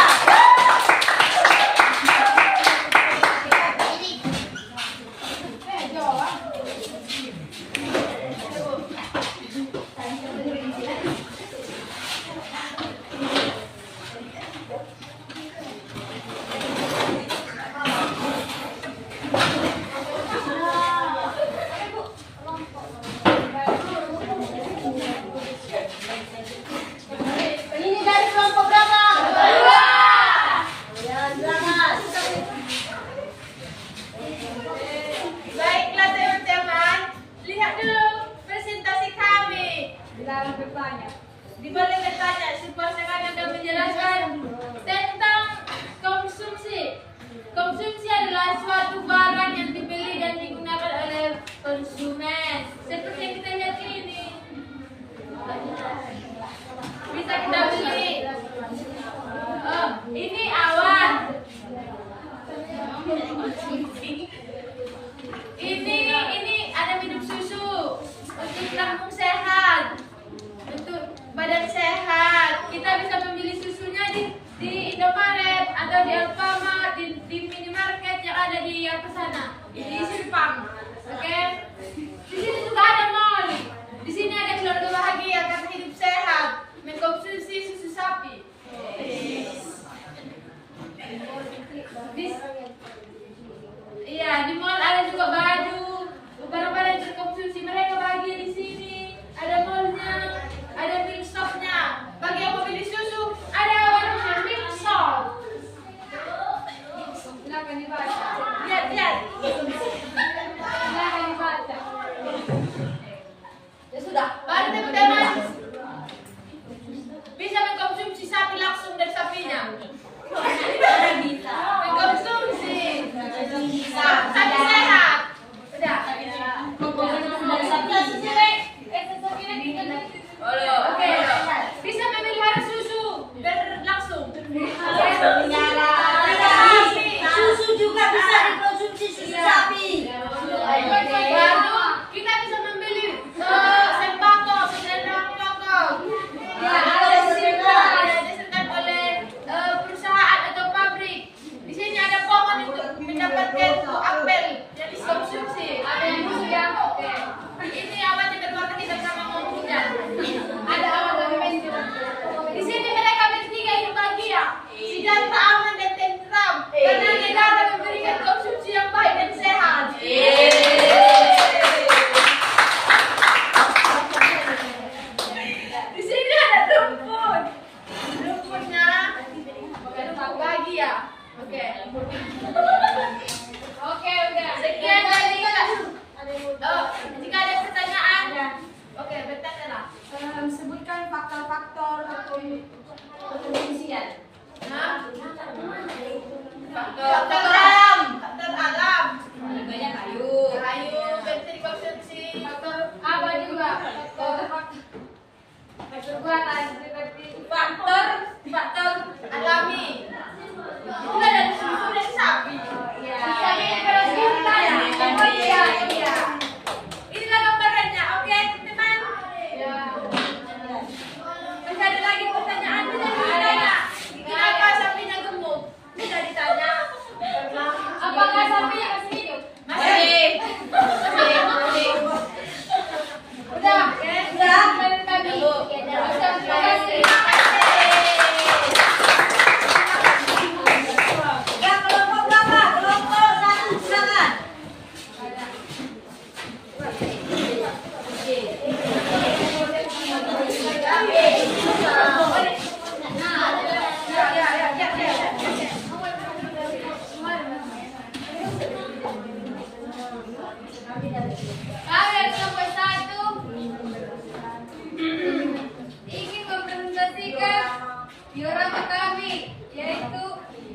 diorama kami, yaitu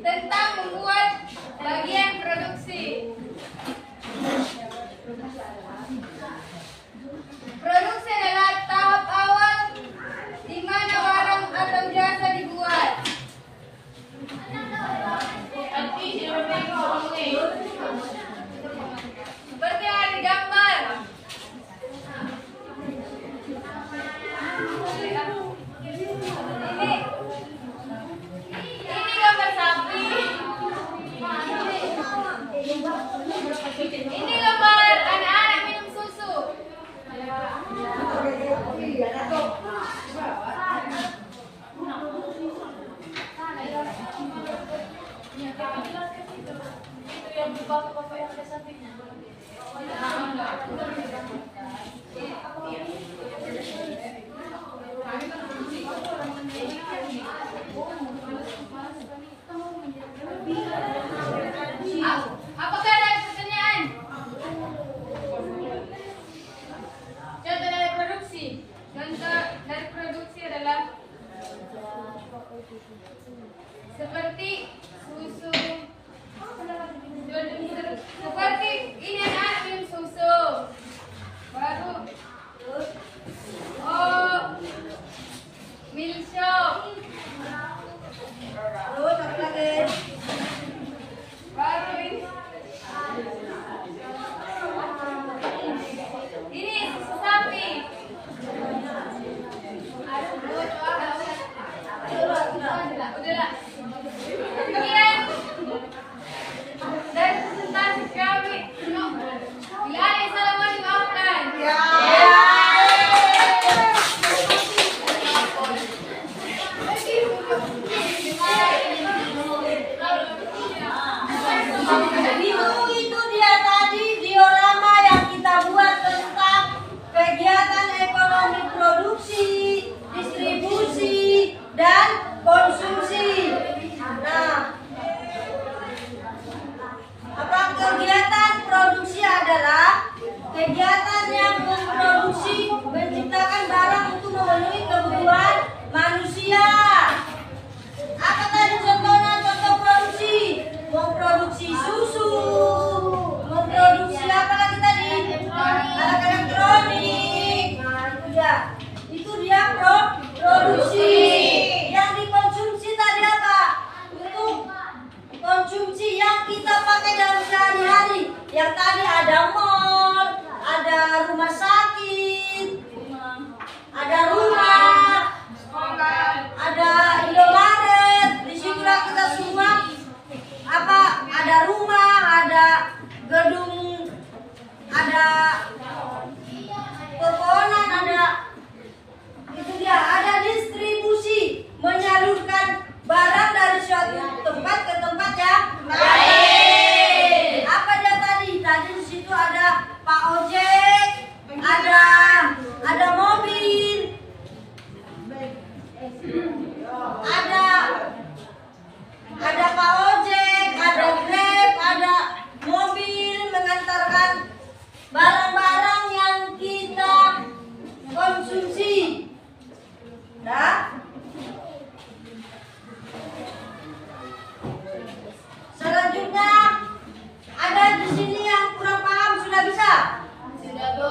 tentang membuat bagian produksi. Produksi adalah tahap awal di mana barang atau jasa dibuat. Seperti yang ada di gambar. Ini gambar sapi. Ini gambar anak-anak minum susu. Apakah ada pertanyaan? Contoh dari produksi. Contoh dari produksi adalah seperti susu. Seperti ini anak minum susu. Baru milk shop. Terus apa lagi? Baru ini susu sapi. Udahlah. Kemudian dari presentasi kami, bila ada yang salah mohon dimaafkan. Itu dia tadi diorama yang kita buat tentang kegiatan ekonomi produksi, distribusi, dan konsumsi. Nah, apa kegiatan produksi adalah kegiatan yang memproduksi, menciptakan barang untuk memenuhi kebutuhan manusia. Apa tadi contohnya? Contoh produksi, memproduksi susu, memproduksi apa lagi tadi? Alat elektronik. Nah, itu dia produksi. Yang dikonsumsi tadi apa? Untuk konsumsi yang kita pakai dalam sehari-hari. Yang tadi ada mall, ada rumah sakit, ada rumah, ada Indomaret. Disitulah kita semua apa? Ada rumah, ada gedung, ada pepohonan, ada itu dia. Ada distribusi, menyalurkan barang dari suatu tempat ke tempat yang lain. Apa dia tadi? Tadi di situ ada Pak Ojek, ada mobil, ada Pak Ojek, ada Grab, ada mobil mengantarkan barang-barang yang kita konsumsi. Nah, selanjutnya ada di sini yang kurang paham, sudah bisa? Sudah, Bu.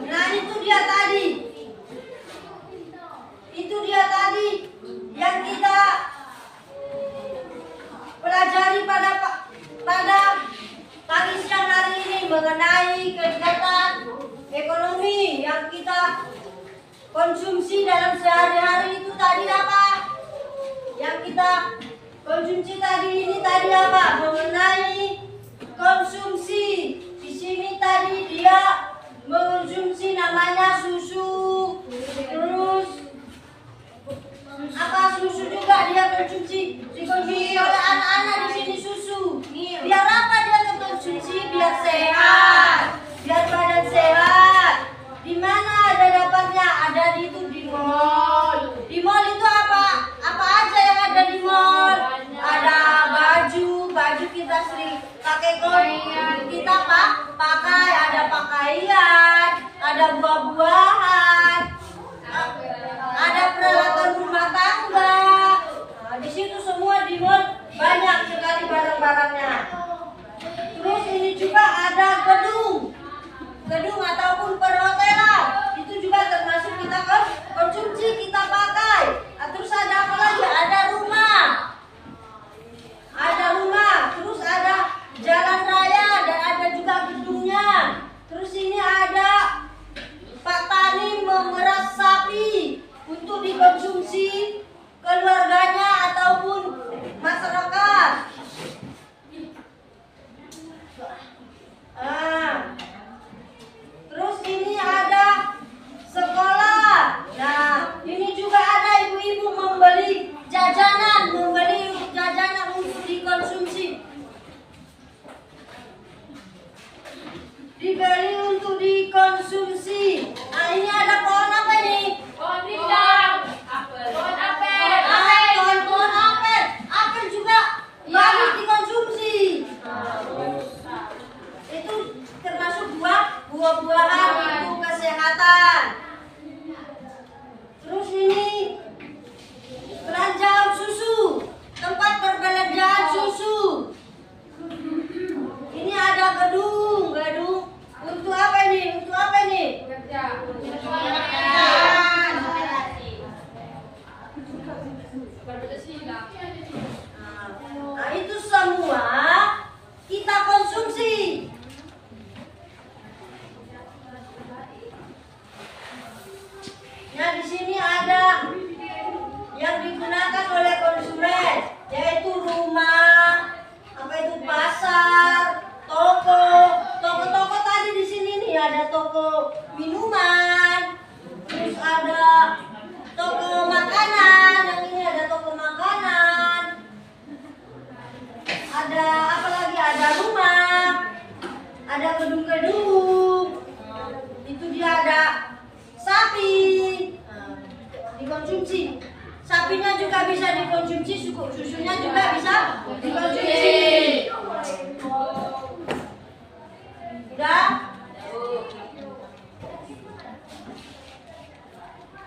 Nah, itu dia tadi. Itu dia tadi yang kita pelajari pada pagi siang hari ini mengenai kegiatan ekonomi yang kita konsumsi dalam sehari-hari. Itu tadi apa? Yang kita konsumsi tadi ini tadi apa? Mengenai konsumsi. Di sini tadi dia mengonsumsi namanya susu. Terus apa susu juga dia konsumsi, dikonsumsi oleh anak-anak di sini susu. Biar apa dia konsumsi? Biar sehat, biar badan sehat. ada buah-buahan, ada peralatan rumah tangga. Nah, di situ semua di mall banyak sekali barang-barangnya. Terus ini juga ada gedung ataupun perhotelan. Itu juga termasuk kita konsumsi, kita pakai. Nah, terus ada apa lagi? Ada rumah, terus ada jalan raya dan ada juga gedungnya. Terus ini ada Pak Tani memeras sapi untuk dikonsumsi keluarganya ataupun masyarakat. Terus ini ada sekolah. Nah, ini juga ada ibu-ibu membeli jajanan untuk dikonsumsi. Dibeli untuk dikonsumsi. Nah, ini ada pohon apa ini? Pohon pisang. Pohon apel. Pohon apel. Apel juga bagus dikonsumsi. Itu termasuk buah-buahan untuk kesehatan. Terus ini keranjang susu, tempat perbelanjaan susu. Ini ada gedung untuk apa ini? Kerja. Nah, itu semua kita konsumsi. Nah, di sini ada yang digunakan oleh konsumen, yaitu rumah, pasar, toko tadi di sini nih ada toko minuman, terus ada toko makanan, yang ini ada toko makanan, ada apa lagi? Ada rumah, ada gedung-gedung, itu dia ada sapi, dikonsumsi. Sapinya juga bisa dikonsumsi, susunya juga bisa dikonsumsi. Udah?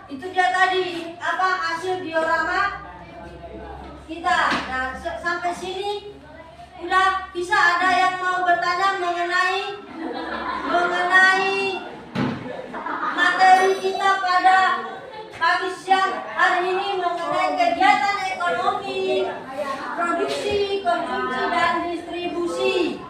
Itu dia tadi apa hasil diorama kita. Nah, sampai sini udah bisa. Ada yang mau bertanya mengenai materi kita pada pagi siang hari ini mengenai kegiatan ekonomi, produksi, konsumsi, dan distribusi.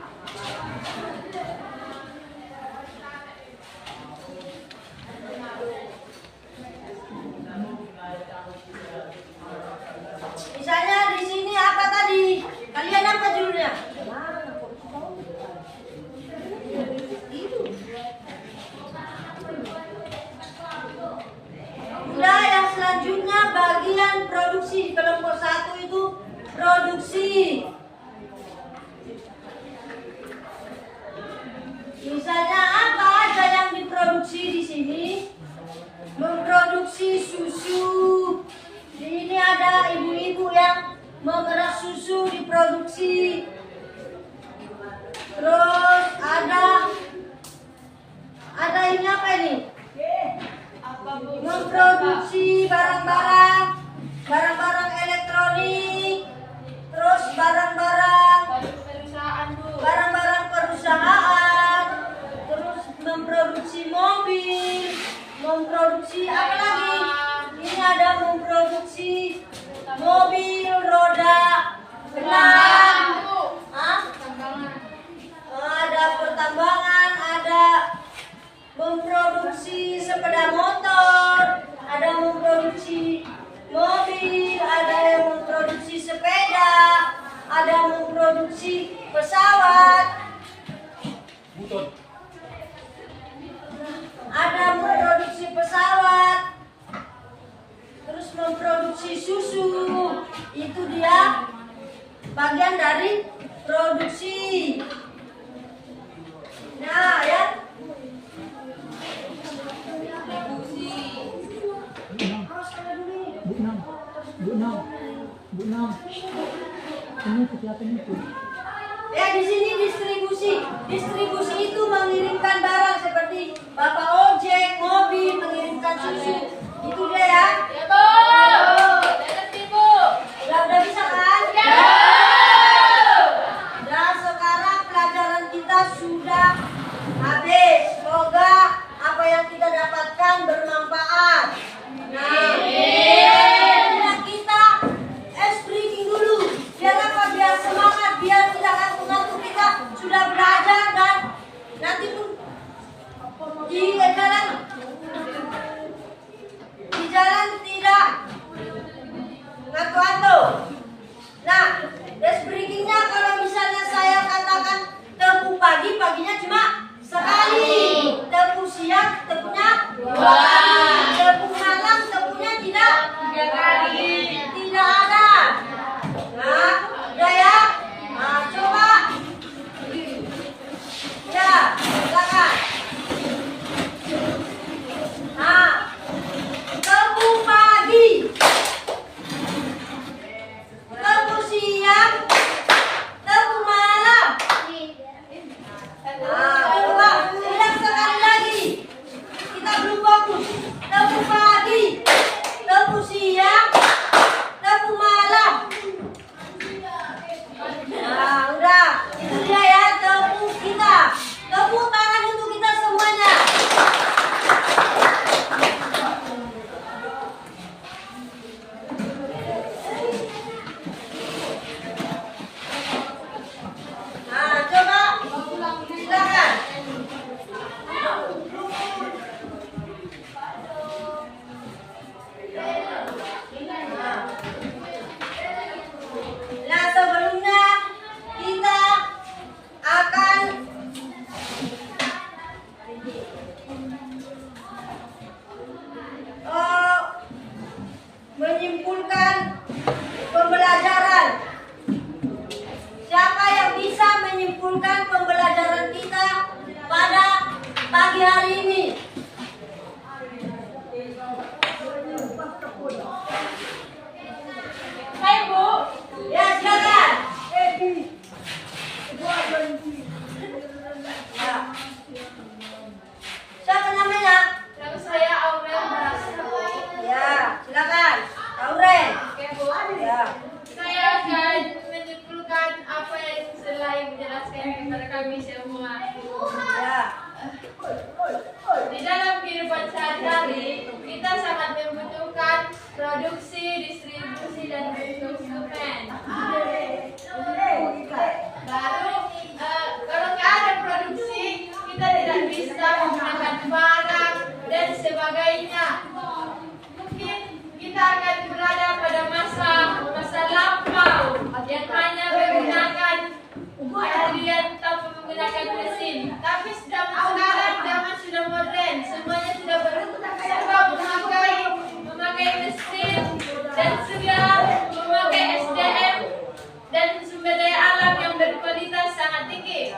Misalnya di sini apa tadi? Kalian apa judulnya? Udah, yang selanjutnya bagian produksi. Di kelompok 1 itu produksi. Misalnya apa aja yang diproduksi di sini? Memproduksi susu. Di sini ada ibu-ibu yang memeras susu diproduksi. Terus ada ini apa ini? Memproduksi barang-barang elektronik, terus barang-barang perusahaan, terus memproduksi mobil, memproduksi apa lagi? Ini ada memproduksi mobil roda 6, ada pertambangan, ada memproduksi sepeda motor, ada memproduksi mobil, ada yang memproduksi sepeda, ada memproduksi pesawat, ada memproduksi pesawat, terus memproduksi susu. Itu dia bagian dari produksi. Nah, ya. Bu Nam, ini kegiatan itu. Ya, di sini distribusi. Distribusi itu mengirimkan barang seperti Bapak ojek, Tepung malam tepungnya tidak 3 kali. tidak ada. Nah, udah ya. Nah, coba. Ya, silakan. Nah, tepung pagi, tepung siang, tepung malam. Nah, coba ulang sekali lagi. Kita belum fokus. Tepung pagi, tepung siang, tepung malam. Nah, udah. Itu dia ya tepung kita. Tepuk tangan untuk kita semuanya. Nah, coba silakan. Nah, sebelumnya kita akan menyimpulkan pembelajaran. Siapa yang bisa menyimpulkan pembelajaran kita pada pagi hari ini? Hai Bu. Ya, silakan. Ya. Siapa namanya? Nama saya Aurel Barasa. Ya, silakan. Auren. Oke Bu. Ya. Saya akan menyimpulkan apa yang selain menjelaskan kepada kami semua. Ya. Di dalam kehidupan sehari-hari, kita sangat membutuhkan produksi, distribusi, dan konsumen. Baru, kalau nggak ada produksi, kita tidak bisa menggunakan barang dan sebagainya. Mungkin kita akan berada pada masa lampau yang hanya menggunakan air tanpa menggunakan mesin. Tapi sekarang zaman sudah modern, semuanya sudah serba memakai mesin dan juga memakai SDM dan sumber daya alam yang berkualitas sangat tinggi.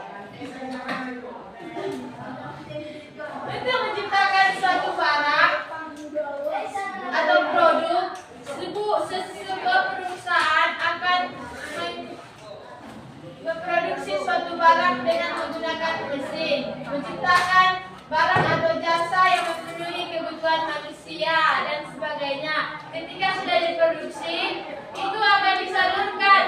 Untuk menciptakan suatu barang atau produk, sebuah perusahaan akan memproduksi suatu barang dengan menggunakan mesin, menciptakan barang atau jasa yang memenuhi kebutuhan manusia dan sebagainya. Ketika sudah diproduksi, itu akan disalurkan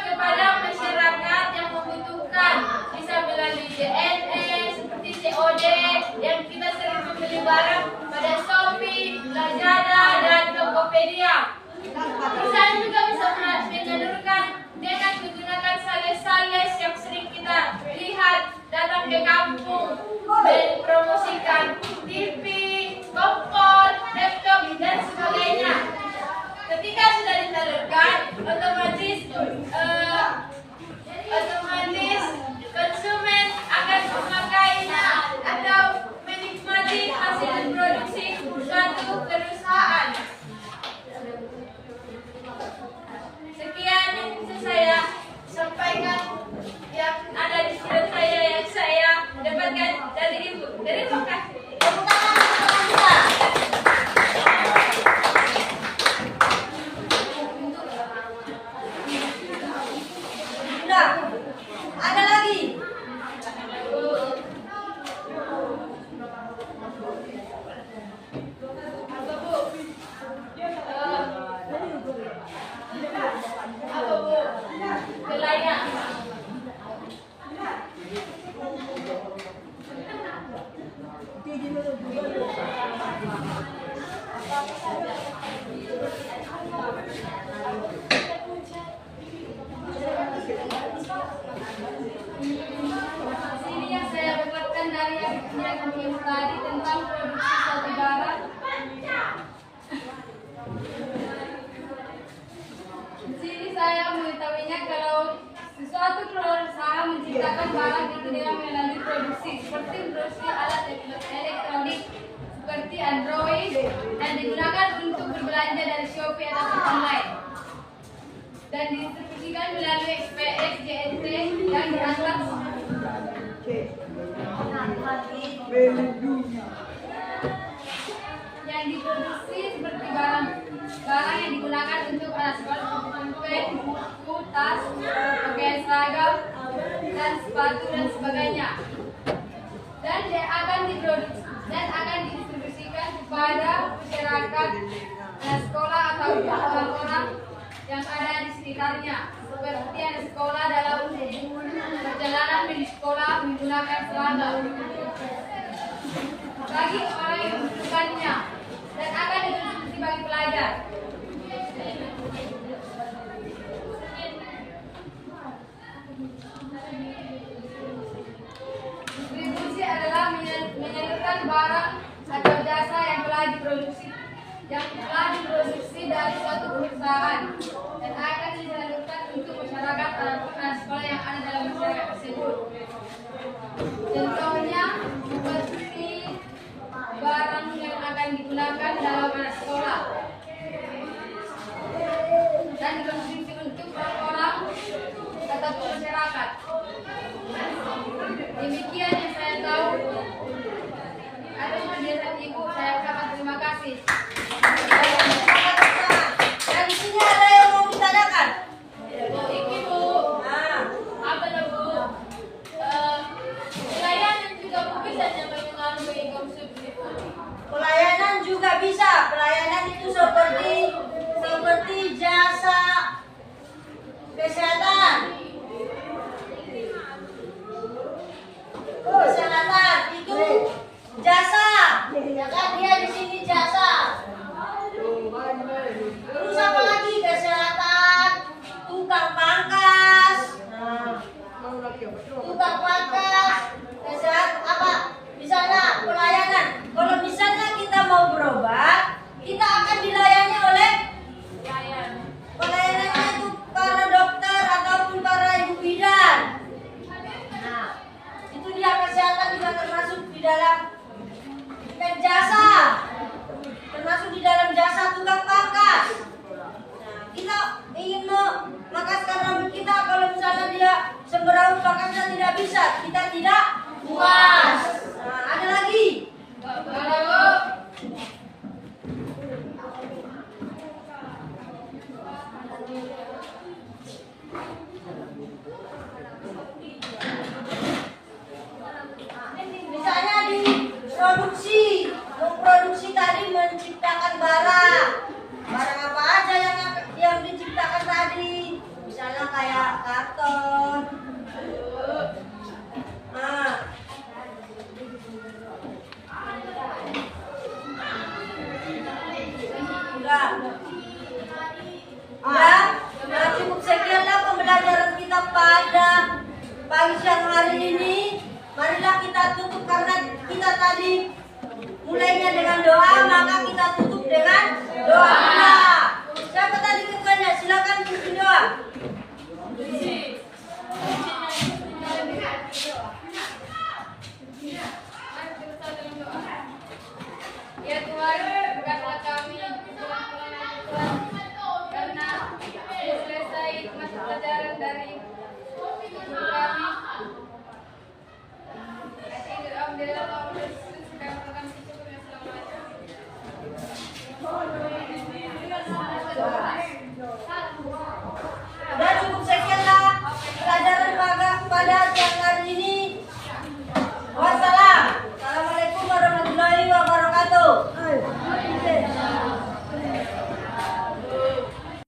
kepada masyarakat yang membutuhkan, bisa melalui JNE seperti COD yang kita sering membeli barang pada Shopee, Lazada, dan Tokopedia. Perusahaan juga bisa menyalurkan dengan menggunakan sales-sales yang sering kita lihat datang ke kampung dan promosikan TV, kompor, laptop, dan sebagainya. Ketika sudah disalurkan, otomatis konsumen akan memakainya atau menikmati hasil produksi suatu perusahaan. Sekian yang bisa saya sampaikan yang ada di sudut saya yang saya dapatkan dari Ibu. Terima kasih. Tepuk tangan untuk teman kita. Sudah. Ada lagi? Apa Bu? Apa Bu? Kelainan. Sini yang saya dapatkan dari yang tadi tentang produksi suatu barang. Sini saya mengetahuinya kalau sesuatu perusahaan menciptakan barang itu dengan melalui produksi seperti produksi alat elektronik, kopi ataupun online. Dan didistribusikan melalui XPS JNT yang dianggap yang diproduksi seperti barang yang digunakan untuk anak sekolah seperti pen, buku, tas, pakaian seragam, dan sepatu dan sebagainya. Dan akan didistribusikan kepada masyarakat anak sekolah atau orang-orang yang ada di sekitarnya, seperti anak sekolah dalam perjalanan menuju sekolah menggunakan seragam bagi orang yang membutuhkannya, dan akan didistribusi bagi pelajar. Distribusi adalah menyalurkan barang atau jasa yang telah diproduksi dari suatu perusahaan dan akan disalurkan untuk masyarakat anak sekolah yang ada dalam masyarakat tersebut. Contohnya seperti barang yang akan digunakan dalam anak sekolah dan dikonsumsi untuk orang-orang ataupun masyarakat. Demikian yang saya tahu. Atas penjelasan Ibu, saya ucapkan terima kasih. Dan di sini ada yang mau ditanyakan. Ibu, apa ya Bu? Pelayanan juga bisa mengalami konsumsi. Pelayanan juga bisa. Pelayanan itu seperti jasa kesehatan. Kesehatan itu jasa. Ya kan dia di sini jasa. Terus apa lagi? Kesehatan, tukang pangkas. Tukang pangkas, kesehatan apa? Misalnya pelayanan. Kalau misalnya kita mau berobat, kita akan dilayani oleh pelayanannya itu para dokter ataupun para ibu bidan. Nah, itu dia kesehatan juga termasuk di dalam jasa, termasuk di dalam jasa tukang pangkas. Nah, kita ingin memangkaskan rambut kita, kalau misalnya dia sembarangan pangkasnya tidak bisa, kita tidak puas. Nah, ada lagi. Misalnya di memproduksi tadi menciptakan barang apa aja yang diciptakan tadi, misalnya kayak karton. Nah, udah cukup sekianlah pembelajaran kita pada pagi siang hari ini. Marilah kita tutup, karena kita tadi mulainya dengan doa, maka kita tutup dengan doa. Siapa tadi ketuanya? Silakan pimpin doa. Ya Tuhan, berkatlah kami karena selesai masa pelajaran dari guru kami. Alhamdulillah.